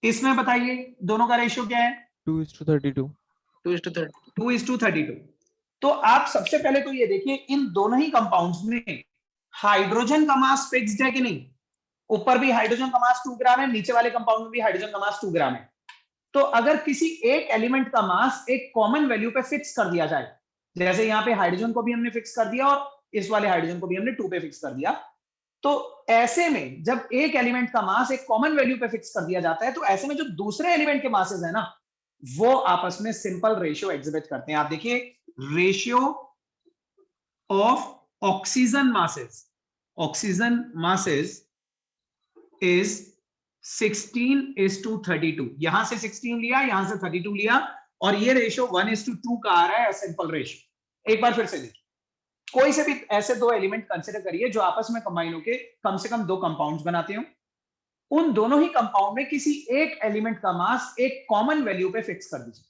A: इसमें बताइए दोनों का रेशियो क्या है?
G: 2:32।
A: 2:32। तो आप सबसे पहले तो ये देखिए, इन दोनों ही कंपाउंड्स में हाइड्रोजन का मास फिक्स्ड है कि नहीं? ऊपर भी हाइड्रोजन का मास 2 ग्राम है, नीचे वाले कंपाउंड में भी हाइड्रोजन का मास 2 ग्राम है। तो अगर किसी एक एलिमेंट का मास एक कॉमन वैल्यू पे फिक्स कर दिया जाए, जैसे यहाँ पे हाइड्रोजन को भी हमने फिक्स कर दिया और इस वाले हाइड्रोजन को भी हमने 2 पे फिक्स कर दिया, तो ऐसे में जब एक एलिमेंट का मास एक कॉमन वैल्यू पे फिक्स कर दिया जाता है, तो ऐसे में जो दूसरे एलिमेंट के मासेस है ना, वो आपस में सिंपल रेशियो एग्जिबिट करते हैं। आप देखिए, ratio of oxygen masses is 16:32। यहां से 16 लिया, यहां से 32 लिया, और ये रेशियो 1:2 का आ रहा है, सिंपल रेशियो। एक बार फिर से देखिए, कोई से भी ऐसे दो एलिमेंट कंसिडर करिए जो आपस में कंबाइन होके कम से कम दो कंपाउंड्स बनाते हो। उन दोनों ही कंपाउंड में किसी एक एलिमेंट का मास एक कॉमन वैल्यू पे फिक्स कर दीजिए,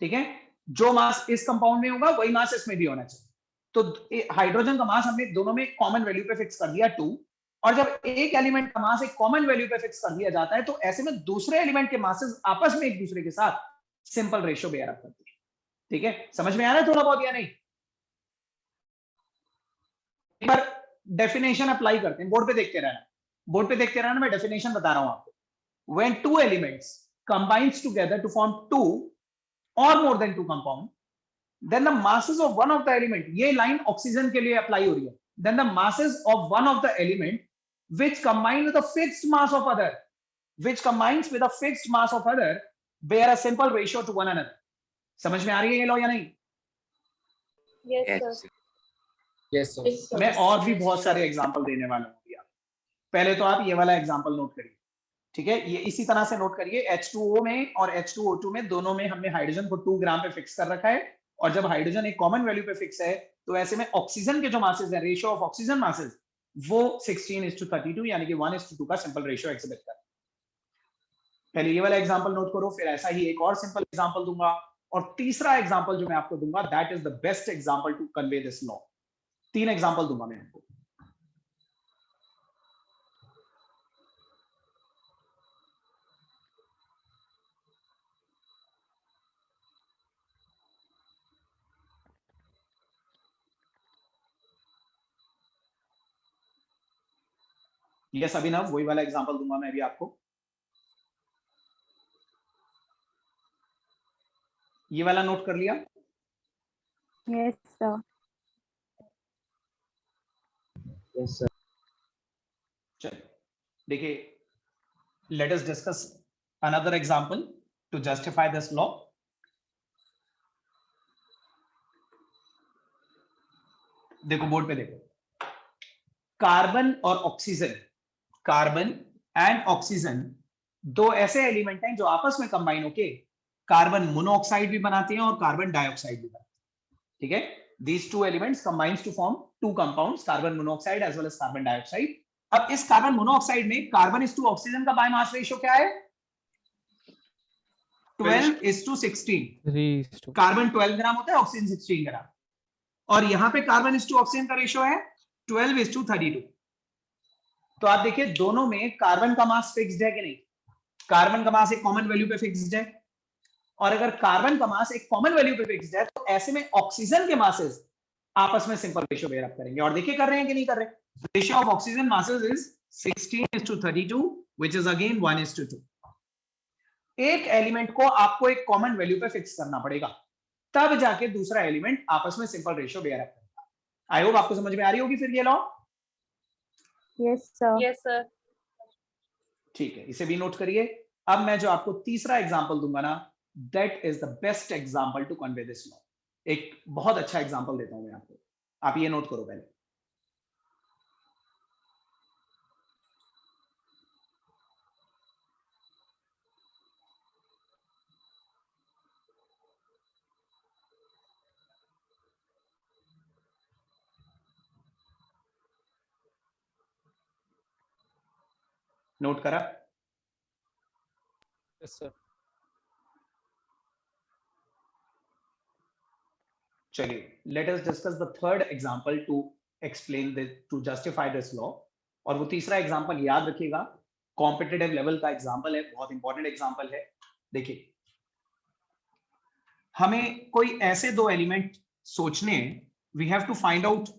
A: ठीक है? जो मास इस कंपाउंड में होगा वही मास इसमें भी होना चाहिए। तो हाइड्रोजन का मास हमने दोनों में कॉमन वैल्यू पे फिक्स कर दिया 2, और जब एक एलिमेंट का मास एक कॉमन वैल्यू पे फिक्स कर दिया जाता है, तो ऐसे में दूसरे एलिमेंट के मासेस आपस में एक दूसरे के साथ सिंपल रेशियो बेयर अप करते हैं। ठीक है, समझ में आ रहा है थोड़ा बहुत या नहीं? एक बार डेफिनेशन अप्लाई करते हैं, बोर्ड पे देखते रहना, मैं डेफिनेशन बता रहा हूं आपको। When two elements combines together to form two or more than two compound, then the masses of one of the element, ये लाइन ऑक्सीजन के लिए अप्लाई हो रही है, then the masses of one of the element which combine with a fixed mass of other, bear a simple ratio to one another. समझ में आ रही है ये लो या नहीं?
I: Yes, sir.
C: Yes, sir.
A: मैं और भी बहुत सारे एग्जांपल देने वाला हूँ। पहले तो आप ये वाला एग्जांपल नोट करिए, ठीक है? ये इसी तरह से नोट करिए, H2O में और H2O2 में दोनों में हमने हाइड्रोजन को 2 ग्राम पे फिक्स कर रखा है, और जब हाइड्रोजन एक कॉमन वैल्यू पे फिक्स है, तो ऐसे में ऑक्सीजन के जो मासेस है, रेशियो ऑफ ऑक्सीजन मासेस, वो 16:32 यानी कि 1:2 का सिंपल रेशियो एग्जिबिट करता है। पहले ये वाला एग्जांपल नोट करो, फिर ऐसा ही एक और सिंपल एग्जांपल दूंगा, और तीसरा एग्जांपल जो मैं आपको दूंगा, that is the best example to convey this law. 3 example दूंगा मैं आपको। यस अभिनव, वही वाला एग्जांपल दूंगा मैं भी आपको। ये वाला नोट कर लिया?
D: Yes, sir.
C: Yes, sir.
A: चलिए देखिए, let us discuss another example to justify this law. देखो बोर्ड पे देखो, कार्बन और ऑक्सीजन, कार्बन एंड ऑक्सीजन दो ऐसे एलिमेंट हैं जो आपस में कंबाइन होके कार्बन मोनोऑक्साइड भी बनाते हैं और कार्बन डाइऑक्साइड भी बनाते हैं। ठीक है, these two elements combines to form two compounds, carbon monoxide as well as carbon dioxide। अब इस कार्बन मोनोऑक्साइड में कार्बन ऑक्सीजन का बाय मास रेशियो क्या है? 12:16। कार्बन 12 ग्राम होता है, ऑक्सीजन 16 ग्राम, और यहां पे कार्बन ऑक्सीजन का रेशियो है 12:32। तो आप देखिए दोनों में कार्बन का मास फिक्स्ड है कि नहीं? कार्बन का मास एक कॉमन वैल्यू पे फिक्स्ड है, और अगर कार्बन का मास एक कॉमन वैल्यू पे फिक्स्ड है, तो ऐसे में ऑक्सीजन के मासेस आपस में सिंपल रेशियो बेयर अप करेंगे। और देखिए कर रहे हैं कि नहीं कर रहे? Ratio of oxygen masses is 16:32 which is again 1:2। एक एलिमेंट को आपको एक कॉमन वैल्यू पे फिक्स करना पड़ेगा, तब जाके दूसरा एलिमेंट आपस में सिंपल रेशियो बेयर अप करेगा। आई होप आपको समझ में आ रही होगी फिर ये law.
D: Yes, sir.
B: Yes, sir.
A: ठीक है, इसे भी नोट करिए। अब मैं जो आपको तीसरा एग्जांपल दूंगा ना, that is the best example to convey this law. एक बहुत अच्छा एग्जांपल देता हूं मैं आपको, आप ये नोट करो पहले। नोट करा?
G: Yes, sir.
A: चलिए, let us discuss the third example to explain this, to justify this law. और वो तीसरा एग्जांपल याद रखिएगा, कॉम्पिटिटिव लेवल का एग्जांपल है, बहुत इंपॉर्टेंट एग्जांपल है। देखिए, हमें कोई ऐसे दो एलिमेंट सोचने हैं, we have to find out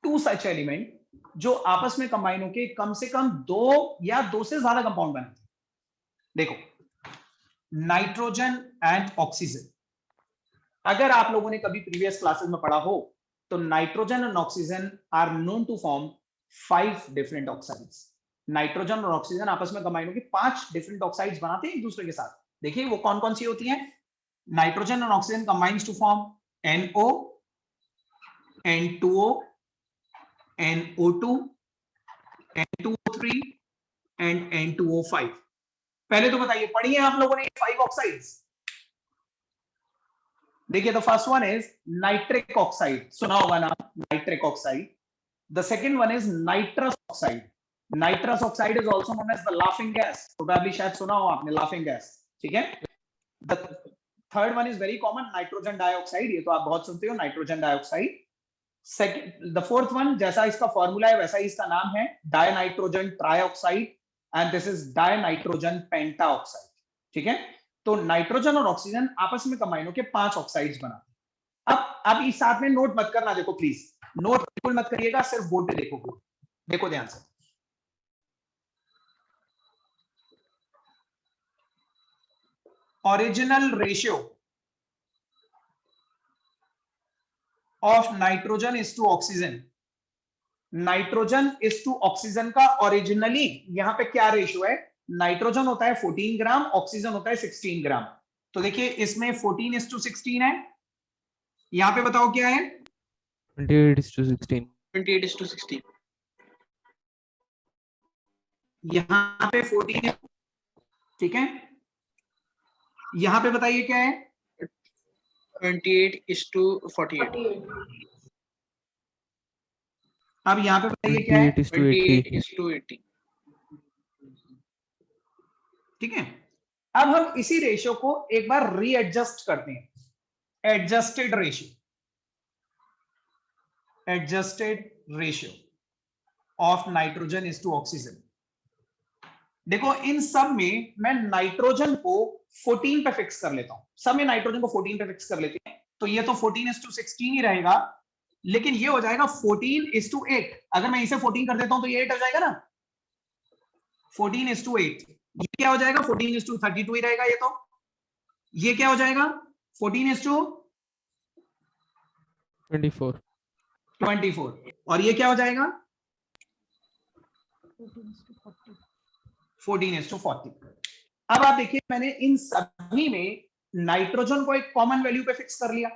A: two such element जो आपस में कंबाइन होके कम से कम दो या दो से ज्यादा कंपाउंड बनाते हैं। देखो, नाइट्रोजन एंड ऑक्सीजन, अगर आप लोगों ने कभी प्रीवियस क्लासेस में पढ़ा हो, तो nitrogen and oxygen are known to form 5 different oxides. Nitrogen और ऑक्सीजन आपस में कंबाइन होकर 5 डिफरेंट ऑक्साइड्स बनाते हैं एक दूसरे के साथ। देखिए वो कौन कौन सी होती हैं। नाइट्रोजन और oxygen combines to form NO, N2O, NO2, N2O3 and N2O5। पहले तो बताइए, पढ़िए आप लोगों ने 5 ऑक्साइड्स। देखिए the first one is nitric oxide, सुना होगा नाम nitric oxide. The second one is nitrous oxide. Nitrous oxide is also known as the laughing gas, probably शायद सुना हो आपने लाफिंग गैस, ठीक है। The third one is very common, nitrogen dioxide, ये तो आप बहुत सुनते हो, nitrogen dioxide. Second, the fourth one, जैसा इसका फॉर्मूला है वैसा ही इसका नाम है, dinitrogen trioxide, and this is dinitrogen pentoxide, ठीक है। तो नाइट्रोजन और ऑक्सीजन आपस में कंबाइन होकर 5 ऑक्साइड्स बनाते हैं। अब इस साथ में नोट मत करना, देखो प्लीज नोट बिल्कुल मत करिएगा, सिर्फ बोर्ड पे देखो, देखो ध्यान से। Original ratio of nitrogen is to oxygen, nitrogen is to oxygen का ओरिजिनली यहां पे क्या रेशियो है, नाइट्रोजन होता है 14 ग्राम, ऑक्सीजन होता है 16 ग्राम। तो देखिए इसमें 14:16 है, यहां पे बताओ क्या है,
G: 28:16.
F: 28:16।
A: यहां पे 14 है, ठीक है। यहां पे बताइए क्या है,
F: 28:48।
A: अब यहां पे बताइए क्या है,
G: 28:80.
F: 28:80।
A: ठीक है। अब हम इसी रेशियो को एक बार रीएडजस्ट करते हैं, adjusted ratio, adjusted ratio of nitrogen is to oxygen. देखो इन सब में मैं नाइट्रोजन को 14 पे फिक्स कर लेता हूं, सब में नाइट्रोजन को 14 पे फिक्स कर लेते हैं, तो ये तो 14:16 ही रहेगा, लेकिन ये हो जाएगा 14:8। अगर मैं इसे 14 कर देता हूं तो ये 8 हो जाएगा ना, 14:8। ये क्या हो जाएगा, 14:32 ही रहेगा ये तो। ये क्या हो जाएगा, 14:24, और ये क्या हो जाएगा, 14:40। अब आप देखिए मैंने इन सभी में नाइट्रोजन को एक कॉमन वैल्यू पे फिक्स कर लिया।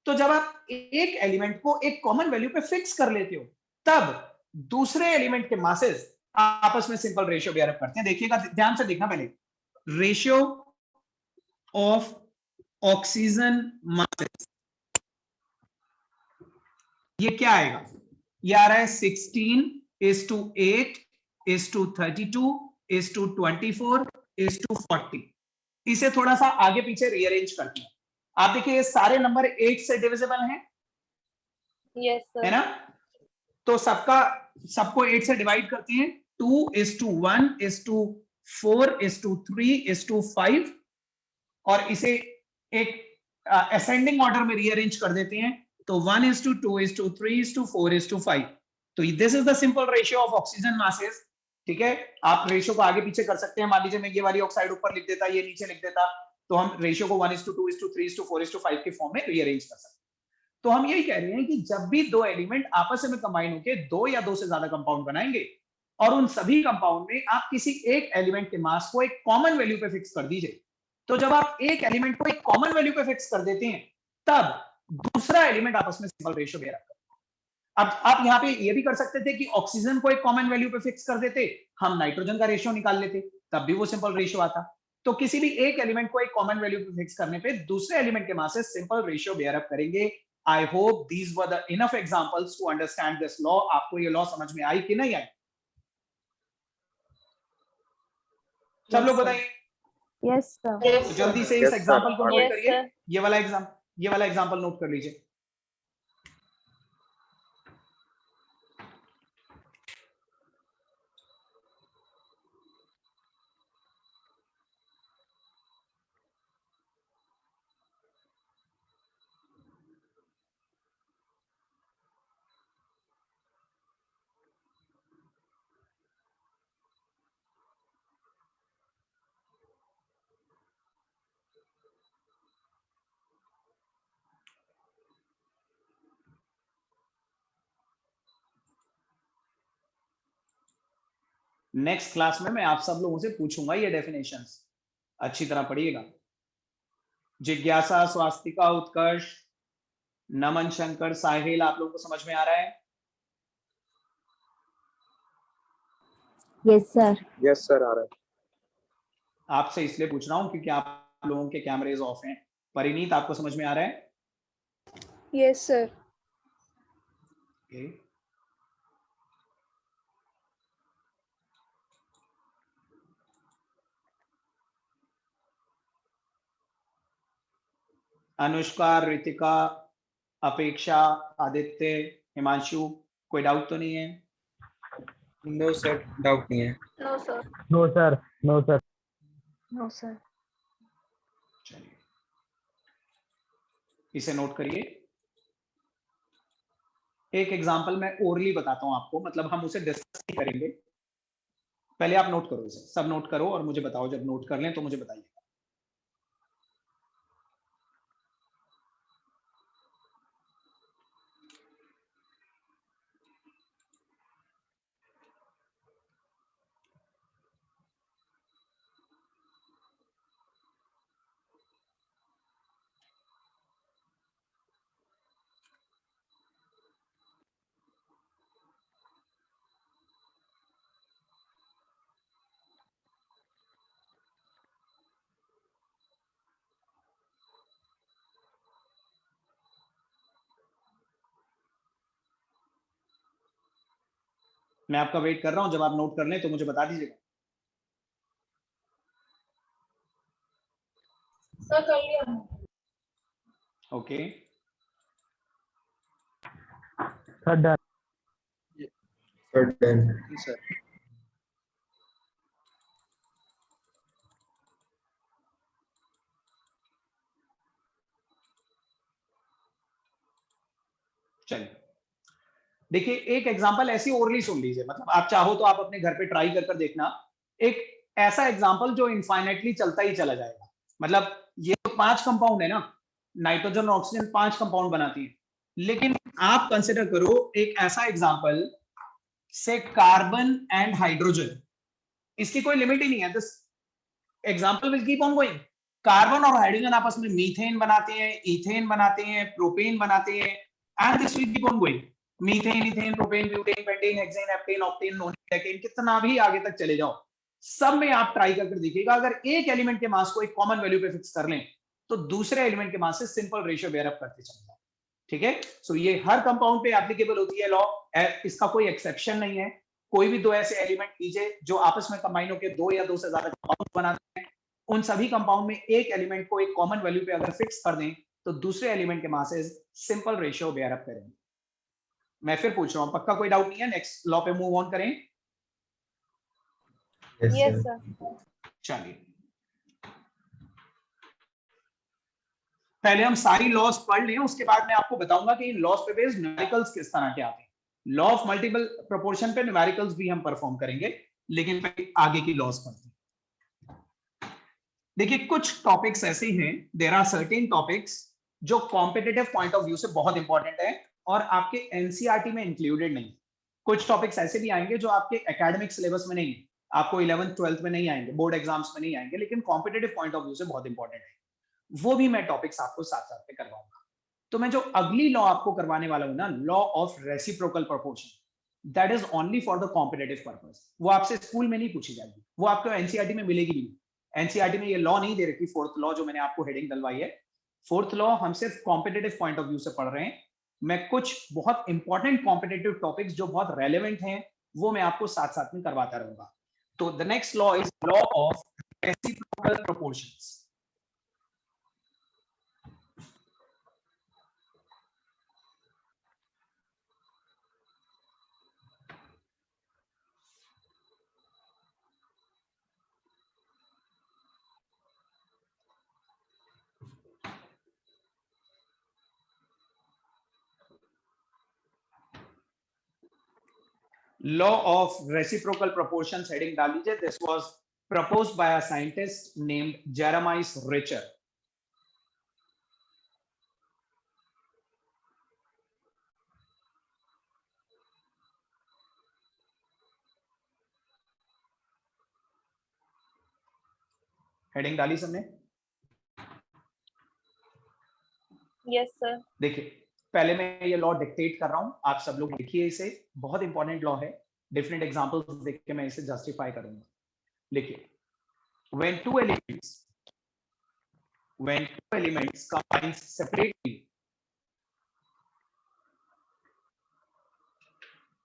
A: तो जब आप एक एलिमेंट को एक कॉमन वैल्यू पे फिक्स कर लेते हो, तब दूसरे एलिमेंट के मासेस आपस में सिंपल रेशियो बेयर अप करते हैं। देखिएगा, ध्यान से देखना, पहले रेशियो ऑफ ऑक्सीजन मासेस, ये क्या आएगा, ये आ रहा है 16:8:32:24:40। इसे थोड़ा सा आगे पीछे रीअरेंज करते हैं। आप देखिए ये सारे नंबर 8 से डिविजिबल हैं,
D: Yes, sir.
A: है ना। तो सबको 8 से डिवाइड करते हैं, 2:1:4:3:5, और इसे एक असेंडिंग ऑर्डर में रीअरेंज कर देते हैं, तो 1:2:3:4:5। तो this is the simple ratio of oxygen masses, ठीक है। आप रेशियो को आगे पीछे कर सकते हैं, मान लीजिए मैं ये वाली ऑक्साइड ऊपर लिख देता, ये नीचे लिख देता, तो हम रेशियो को 1:2:3:4:5 के फॉर्म में रीअरेंज कर सकते हैं। तो हम यही कह रहे हैं कि जब भी दो एलिमेंट आपस में कंबाइन होकर 2 या 2 से ज्यादा कंपाउंड बनाएंगे, और उन सभी कंपाउंड में आप किसी एक एलिमेंट के मास को एक कॉमन वैल्यू पे फिक्स कर दीजिए, तो जब आप एक एलिमेंट को एक कॉमन वैल्यू पे फिक्स कर देते हैं, तब दूसरा एलिमेंट आपस में सिंपल रेशियो बेयर करता है। अब आप यहां पे ये भी कर सकते थे कि ऑक्सीजन को एक कॉमन वैल्यू पे फिक्स कर देते, हम नाइट्रोजन का रेशियो निकाल लेते, तब भी वो सिंपल रेशियो आता। तो किसी भी एक एलिमेंट को एक कॉमन वैल्यू पे फिक्स करने पे दूसरे एलिमेंट के मास से सिंपल रेशियो बेयर अप करेंगे। I hope these were the enough examples to understand this law. आपको ये लॉ समझ में आई कि नहीं आई? सब लोग बताइए।
D: Yes, sir.
A: तो जल्दी से इस एग्जांपल को नोट
D: Yes,
A: करिए,
D: sir.
A: ये वाला एग्जांपल नोट कर लीजिए। नेक्स्ट क्लास में मैं आप सब लोगों से पूछूंगा ये डेफिनेशंस, अच्छी तरह पढ़िएगा। जिज्ञासा, स्वास्तिका, उत्कर्ष, नमन, शंकर, साहिल, आप लोगों को समझ में आ रहा है?
D: Yes, sir.
C: Yes, sir. आ रहा है.
A: आपसे इसलिए पूछ रहा हूं क्योंकि आप लोगों के कैमरेज ऑफ हैं। परिणीत, आपको समझ में आ रहा है?
B: Yes, sir.
A: Okay. Anushka, Ritika, अपेक्षा, आदित्य, हिमांशु, कोई डाउट तो नहीं है?
C: No, sir. Doubt नहीं है.
I: No, sir.
C: No, sir. No, sir.
B: No, sir.
A: चलिए, इसे नोट करिए। एक एग्जांपल मैं ओरली बताता हूं आपको, मतलब हम उसे डिस्कस नहीं करेंगे। पहले आप नोट करो, इसे सब नोट करो और मुझे बताओ, जब नोट कर लें तो मुझे बताइए। मैं आपका वेट कर रहा हूं, जब आप नोट कर लें तो मुझे बता दीजिएगा।
I: Sir, कर लिया.
A: Okay,
C: Sir, done. Sir, done.
F: sir.
A: चलिए देखिए, एक एग्जांपल ऐसी ओरली सुन लीजिए, मतलब आप चाहो तो आप अपने घर पे ट्राई कर देखना। एक ऐसा एग्जांपल जो इनफाइनाइटली चलता ही चला जाएगा। मतलब ये तो 5 कंपाउंड है ना, नाइट्रोजन और ऑक्सीजन 5 कंपाउंड बनाती है, लेकिन आप कंसिडर करो एक ऐसा एग्जांपल से कार्बन एंड हाइड्रोजन, इसकी कोई लिमिट ही नहीं है। This example will keep on going. Carbon और हाइड्रोजन आपस में मीथेन बनाते हैं, इथेन बनाते हैं, प्रोपेन बनाते हैं, and this will keep on going. Methane, ethane, propane, butane, pentane, hexane, heptane, octane, known, decane, कितना भी आगे तक चले जाओ, सब में आप ट्राई करके देखिएगा, अगर एक एलिमेंट के मास को एक कॉमन वैल्यू पे फिक्स कर लें तो दूसरे एलिमेंट के मास से सिंपल रेशियो बेयर अप करते चले जाओ। ठीक है, सो ये हर कंपाउंड पे एप्लीकेबल होती है लॉ, इसका कोई एक्सेप्शन नहीं है। कोई भी दो ऐसे एलिमेंट लीजिए जो आपस में कंबाइन होकर दो या दो से ज्यादा कंपाउंड बनाते हैं, उन सभी कंपाउंड में एक एलिमेंट को एक कॉमन वैल्यू पे अगर फिक्स कर दें तो दूसरे एलिमेंट के masses simple ratio bear up करेंगे। मैं फिर पूछ रहा हूं, पक्का कोई डाउट नहीं है? नेक्स्ट लॉ पे मूव ऑन करें।
I: Yes, sir.
A: चलिए, पहले हम सारी लॉस पढ़ लें, उसके बाद मैं आपको बताऊंगा कि इन लॉस पे बेस्ड न्यूमेरिकल्स किस तरह के आते हैं। लॉ ऑफ मल्टीपल प्रोपोर्शन पे न्यूमेरिकल्स भी हम परफॉर्म करेंगे, लेकिन पहले आगे की लॉस पढ़ते हैं। देखिए, कुछ टॉपिक्स ऐसे हैं, देयर आर सर्टेन टॉपिक्स जो कॉम्पिटिटिव पॉइंट ऑफ व्यू से बहुत इंपॉर्टेंट है और आपके एनसीईआरटी में इंक्लूडेड नहीं। कुछ टॉपिक्स ऐसे भी आएंगे जो आपके एकेडमिक सिलेबस में नहीं है, आपको 11th 12th में नहीं आएंगे, बोर्ड एग्जाम्स में नहीं आएंगे, लेकिन कॉम्पिटिटिव पॉइंट ऑफ व्यू से बहुत इंपॉर्टेंट है। वो भी मैं टॉपिक्स आपको साथ साथ में करवाऊंगा। तो मैं जो अगली लॉ आपको करवाने वाला हूं ना, law of reciprocal proportion, that is only for the competitive purpose. वो आपसे स्कूल में नहीं पूछी जाएगी, वो आपको एनसीईआरटी में मिलेगी भी नहीं। एनसीईआरटी में ये लॉ नहीं दे रखी, फोर्थ लॉ जो मैंने आपको हेडिंग डलवाई है। फोर्थ लॉ हम सिर्फ कॉम्पिटिटिव पॉइंट ऑफ व्यू से पढ़ रहे हैं। मैं कुछ बहुत इंपॉर्टेंट कॉम्पिटिटिव टॉपिक्स जो बहुत रेलेवेंट हैं वो मैं आपको साथ साथ में करवाता रहूंगा। तो the next law is law of reciprocal proportions. Law of reciprocal proportions heading डाल लीजिए। This was proposed by a scientist named Jeremiah Richer. Heading डाली सबने?
B: Yes, sir.
A: देखिए पहले मैं ये लॉ डिक्टेट कर रहा हूं, आप सब लोग लिखिए इसे, बहुत इंपॉर्टेंट लॉ है, डिफरेंट एग्जांपल्स देख के मैं इसे जस्टिफाई करूंगा। लिखिए, when two elements combine separately,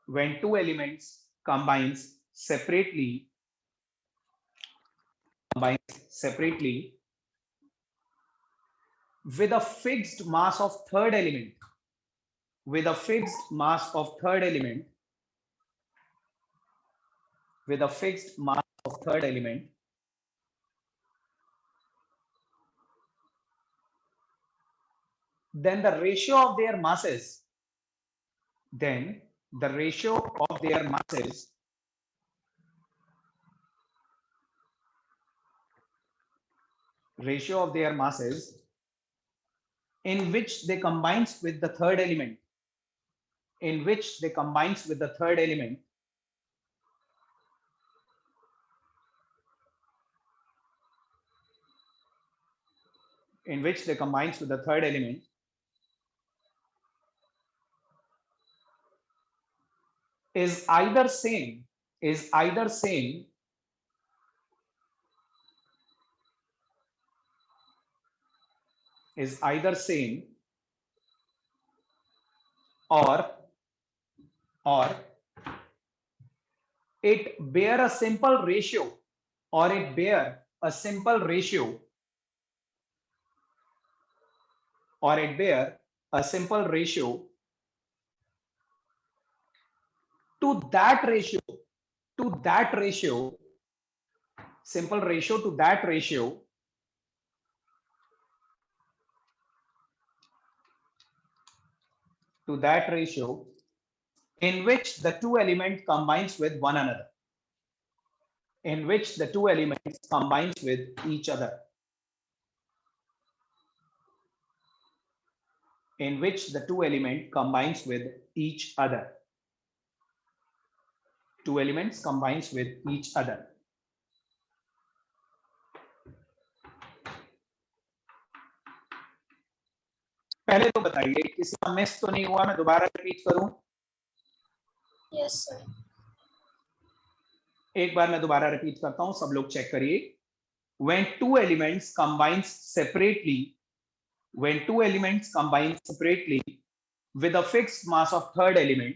A: when two elements combines separately with a fixed mass of third element, with a fixed mass of third element, with a fixed mass of third element, then the ratio of their masses, then the ratio of their masses in which they combines with the third element, in which they combines with the third element, in which they combines with the third element, is either same or it bear a simple ratio, or it bear a simple ratio, or it bear a simple ratio to that ratio, simple ratio to that ratio in which the two elements combines with one another, in which the two elements combines with each other, in which the two element combines with each other, two elements combines with each other. पहले तो बताइए किसी का miss तो नहीं हुआ, मैं दोबारा रिपीट करूं?
I: Yes, sir.
A: एक बार मैं दोबारा रिपीट करता हूं, सब लोग चेक करिए। When two elements combines separately with a fixed mass of third element,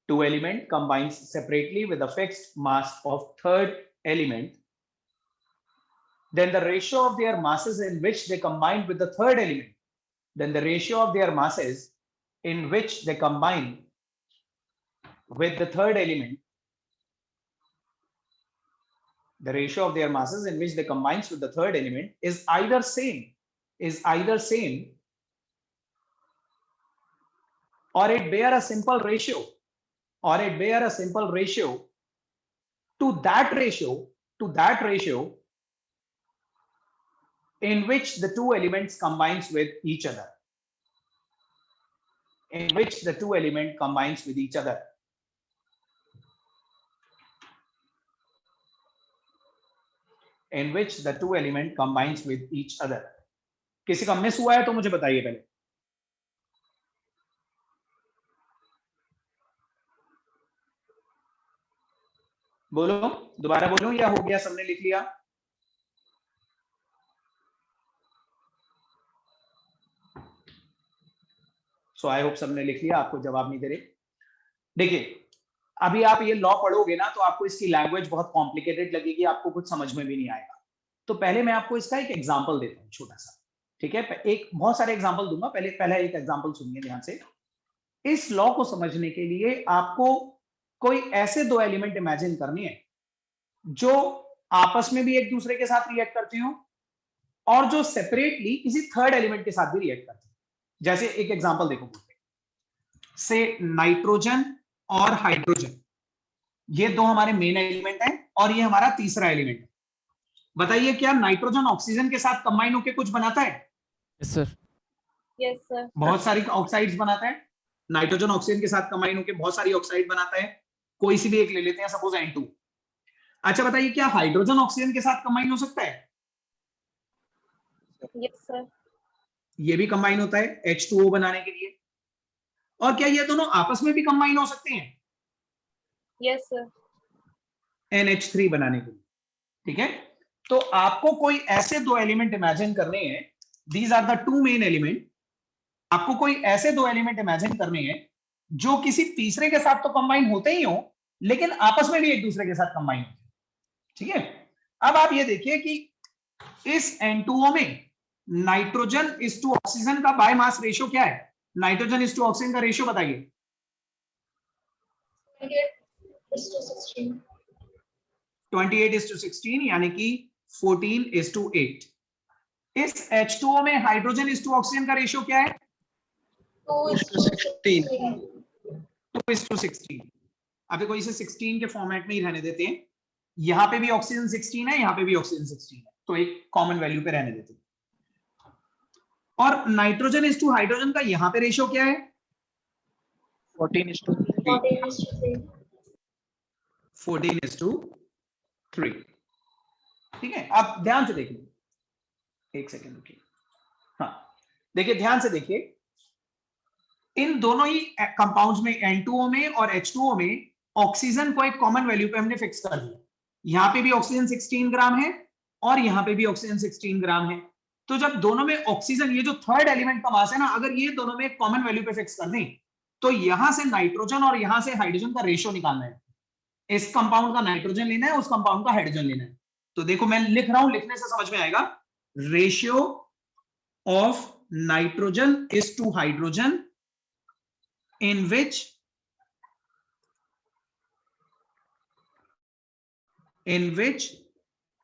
A: two element combines separately with a fixed mass of third element, then the ratio of their masses in which they combine with the third element, then the ratio of their masses in which they combine with the third element, the ratio of their masses in which they combines with the third element is either same, or it bear a simple ratio, to that ratio in which the two elements combines with each other, in which the two element combines with each other. In which the two element combines with each other. किसी का miss हुआ है तो मुझे बताइए पहले। बोलो, दोबारा बोलो, या हो गया, सबने लिख लिया? सो आई होप सबने लिख लिया, आपको जवाब नहीं दे रहे। देखिए अभी आप ये लॉ पढ़ोगे ना तो आपको इसकी लैंग्वेज बहुत कॉम्प्लिकेटेड लगेगी, आपको कुछ समझ में भी नहीं आएगा। तो पहले मैं आपको इसका एक एग्जांपल देता हूं छोटा सा, ठीक है? एक बहुत सारे एग्जांपल दूंगा, पहला एक एग्जांपल सुनिए ध्यान से। इस लॉ को समझने के लिए आपको कोई ऐसे दो एलिमेंट इमेजिन करने हैं जो आपस में भी एक दूसरे के साथ रिएक्ट करते हो और जो सेपरेटली किसी थर्ड एलिमेंट के साथ भी रिएक्ट करते हैं। जैसे एक एग्जांपल देखो, से नाइट्रोजन और हाइड्रोजन, ये दो हमारे मेन एलिमेंट हैं और ये हमारा तीसरा एलिमेंट है। बताइए क्या नाइट्रोजन ऑक्सीजन के साथ कंबाइन होकर कुछ बनाता है?
G: Yes sir.
B: Yes, sir.
A: बहुत सारी ऑक्साइड्स बनाता है। नाइट्रोजन ऑक्सीजन के साथ कंबाइन होकर बहुत सारी ऑक्साइड बनाता है। कोई सी भी एक ले लेते हैं, सपोज N2। अच्छा बताइए, क्या हाइड्रोजन ऑक्सीजन के साथ कंबाइन हो सकता है?
B: Yes, sir.
A: ये भी कंबाइन होता है H2O बनाने के लिए। और क्या ये दोनों आपस में भी कंबाइन हो सकते हैं
B: Yes, sir.
A: NH3 बनाने के लिए? ठीक है, तो आपको कोई ऐसे दो एलिमेंट इमेजिन करने हैं, these are the two main element. आपको कोई ऐसे दो एलिमेंट इमेजिन करने हैं जो किसी तीसरे के साथ तो कंबाइन होते ही हो, लेकिन आपस में भी एक दूसरे के साथ कंबाइन होते हैं। ठीक है, अब आप ये देखिए कि इस N2O में नाइट्रोजन इस टू ऑक्सीजन का बाय मास रेशियो क्या है? नाइट्रोजन इस टू ऑक्सीजन का रेशियो बताइए। 28:16, यानी कि 14:8। इस H2O में हाइड्रोजन इस टू ऑक्सीजन का रेशियो क्या है?
F: 2:16.
A: 2:16। अभी कोई इसे 16 के फॉर्मेट में ही रहने देते हैं। यहां पे भी ऑक्सीजन 16 है, यहां पे भी ऑक्सीजन 16 है, तो एक कॉमन वैल्यू पे रहने देते हैं। और नाइट्रोजन इस टू हाइड्रोजन का यहां पे रेशियो क्या है?
F: 14:3.
A: 14:3। ठीक है, आप ध्यान से देखिए, एक सेकेंड रुकिए। हाँ देखिए, ध्यान से देखिए, इन दोनों ही कंपाउंड्स में N2O में और H2O में ऑक्सीजन को एक कॉमन वैल्यू पे हमने फिक्स कर दिया। यहां पे भी ऑक्सीजन 16 ग्राम है और यहां पे भी ऑक्सीजन 16 ग्राम है। तो जब दोनों में ऑक्सीजन, ये जो थर्ड एलिमेंट का मास है ना, अगर ये दोनों में एक कॉमन वैल्यू पे फिक्स कर दें, तो यहां से नाइट्रोजन और यहां से हाइड्रोजन का रेशियो निकालना है। इस कंपाउंड का नाइट्रोजन लेना है, उस कंपाउंड का हाइड्रोजन लेना है। तो देखो मैं लिख रहा हूं, लिखने से समझ में आएगा। Ratio of nitrogen is to hydrogen in which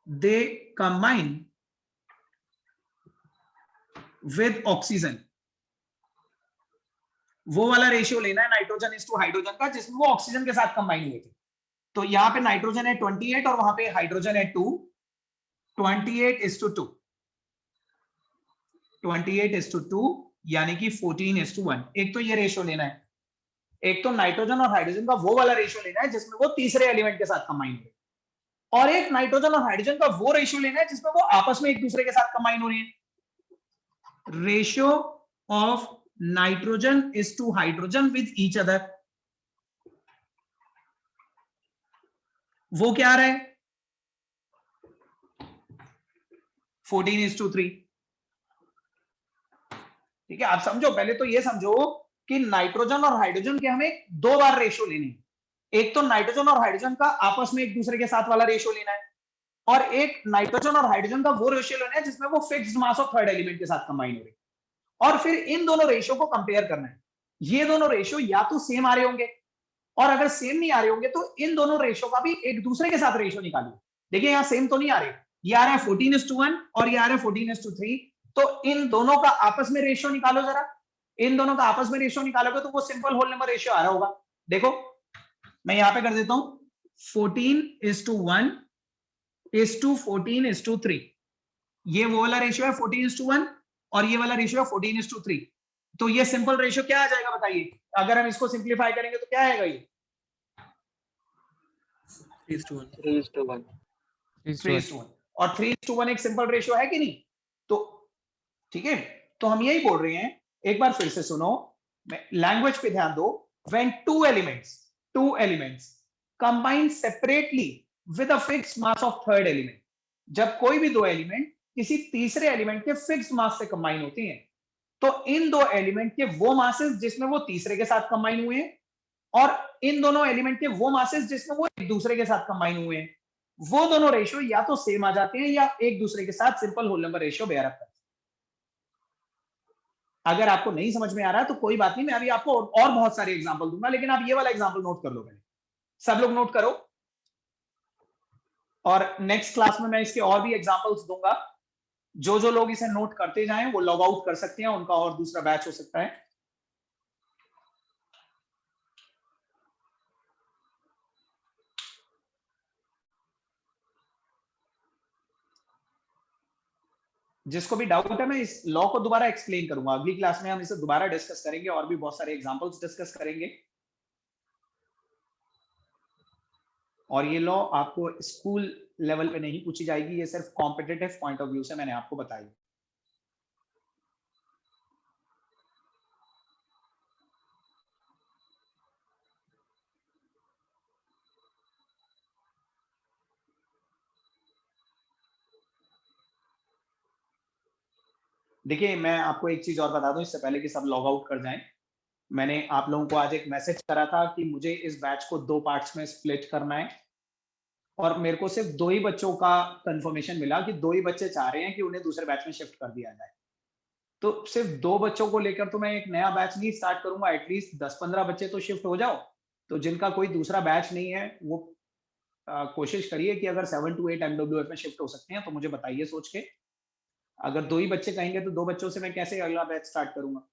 A: they combine with oxygen। वो वाला रेशियो लेना है नाइट्रोजन इस टू हाइड्रोजन का जिसमें वो ऑक्सीजन के साथ कंबाइन हुए थे। तो यहां पे नाइट्रोजन है 28 और वहां पे हाइड्रोजन है 2। 28:2, 28:2 यानी कि 14:1। एक तो ये रेशियो लेना है, एक तो नाइट्रोजन और हाइड्रोजन का वो वाला रेशियो लेना है जिसमें वो तीसरे एलिमेंट के साथ कंबाइन हो, और एक नाइट्रोजन और हाइड्रोजन का वो रेशियो लेना है जिसमें वो आपस में एक दूसरे के साथ कंबाइन हो रही है। Ratio of nitrogen is to hydrogen with each other, वो क्या आ रहा है? 14:3। ठीक है, आप समझो, पहले तो ये समझो कि नाइट्रोजन और हाइड्रोजन के हमें दो बार रेशियो लेने हैं। एक तो नाइट्रोजन और हाइड्रोजन का आपस में एक दूसरे के साथ वाला रेशियो लेना है, और एक नाइट्रोजन और हाइड्रोजन का वो रेशियो लेना है जिसमें वो fixed mass of third element के साथ कंबाइन हो रहे हैं। और फिर इन दोनों रेशियो को कंपेयर करना है। ये दोनों रेशियो या तो सेम आ रहे होंगे, और अगर सेम नहीं आ रहे होंगे तो इन दोनों रेशियो का भी एक दूसरे के साथ रेशियो निकालिए। देखिए यहां सेम तो नहीं आ रहे, ये आ रहा है 14:1 और ये आ रहा है 14:3। तो इन दोनों का आपस में रेशियो निकालो जरा। इन दोनों का आपस में रेशियो निकालोगे तो वो सिंपल होल नंबर रेशियो आ रहा होगा। देखो मैं यहां पे कर देता हूं, 14:1 14:3। ये वो वाला रेशियो है 14:1 और ये वाला रेशियो है 14:3। तो ये सिंपल रेशियो क्या आ जाएगा बताइए? अगर हम इसको सिंप्लीफाई करेंगे तो क्या आएगा? ये
C: 3:1
A: और 3:1 एक सिंपल रेशियो है कि नहीं? तो ठीक है, तो हम यही बोल रहे हैं, एक बार फिर से सुनो, लैंग्वेज पे ध्यान दो। When two elements combine separately with a fixed mass of third element, जब कोई भी दो एलिमेंट किसी तीसरे एलिमेंट के फिक्स्ड मास से कंबाइन होते हैं, तो इन दो एलिमेंट के वो मासेस जिसमें वो तीसरे के साथ कंबाइन हुए हैं, और इन दोनों एलिमेंट के वो मासेस जिसमें वो एक दूसरे के साथ कंबाइन हुए हैं, वो दोनों रेशियो या तो सेम आ जाते हैं या एक दूसरे के साथ simple whole number ratio bear up करते हैं। अगर आपको नहीं समझ में आ रहा है तो कोई बात नहीं, मैं अभी आपको और बहुत सारे एग्जांपल दूंगा, लेकिन आप ये वाला एग्जांपल नोट कर लो पहले। सब लोग नोट करो, और नेक्स्ट क्लास में मैं इसके और भी एग्जांपल्स दूंगा। जो लोग इसे नोट करते जाएं वो लॉग आउट कर सकते हैं, उनका और दूसरा बैच हो सकता है। जिसको भी डाउट है मैं इस लॉ को दोबारा एक्सप्लेन करूंगा अगली क्लास में, हम इसे दोबारा डिस्कस करेंगे और भी बहुत सारे एग्जांपल्स डिस्कस करेंगे। और ये लॉ आपको स्कूल लेवल पे नहीं पूछी जाएगी, ये सिर्फ कॉम्पिटिटिव पॉइंट ऑफ व्यू से मैंने आपको बताई। देखिए मैं आपको एक चीज और बता दूं इससे पहले कि सब लॉग आउट कर जाएं। मैंने आप लोगों को आज एक मैसेज करा था कि मुझे इस बैच को 2 पार्ट्स में स्प्लिट करना है, और मेरे को सिर्फ 2 ही बच्चों का कंफर्मेशन मिला कि 2 ही बच्चे चाह रहे हैं कि उन्हें दूसरे बैच में शिफ्ट कर दिया जाए। तो सिर्फ 2 बच्चों को लेकर तो मैं एक नया बैच नहीं स्टार्ट करूंगा, एटलीस्ट 10-15 बच्चे तो शिफ्ट हो जाओ। तो जिनका कोई दूसरा बैच नहीं है वो कोशिश करिए कि अगर 7 to 8 MWF में शिफ्ट हो सकते हैं तो मुझे बताइए सोच के। अगर 2 ही बच्चे कहेंगे तो 2 बच्चों से मैं कैसे अगला बैच स्टार्ट करूंगा?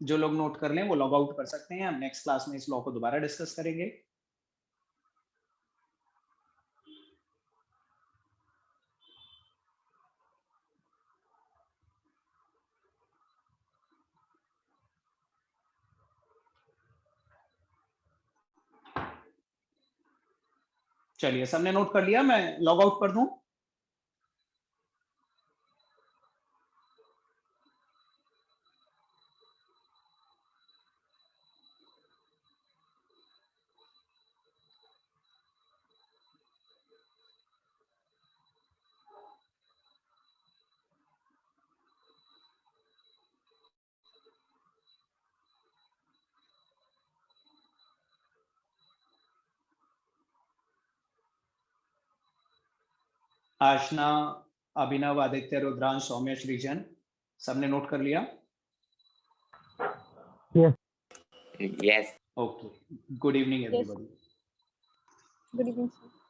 A: जो लोग नोट कर लें वो लॉग आउट कर सकते हैं, हम नेक्स्ट क्लास में इस लॉ को दोबारा डिस्कस करेंगे। चलिए सबने नोट कर लिया, मैं लॉग आउट कर दूं? आशना, अभिनव, आदित्य, रुद्रांश, सौम्य, श्रीजन, सबने नोट कर लिया?
C: Yes.
A: Okay, good evening everybody.
D: Good evening, sir.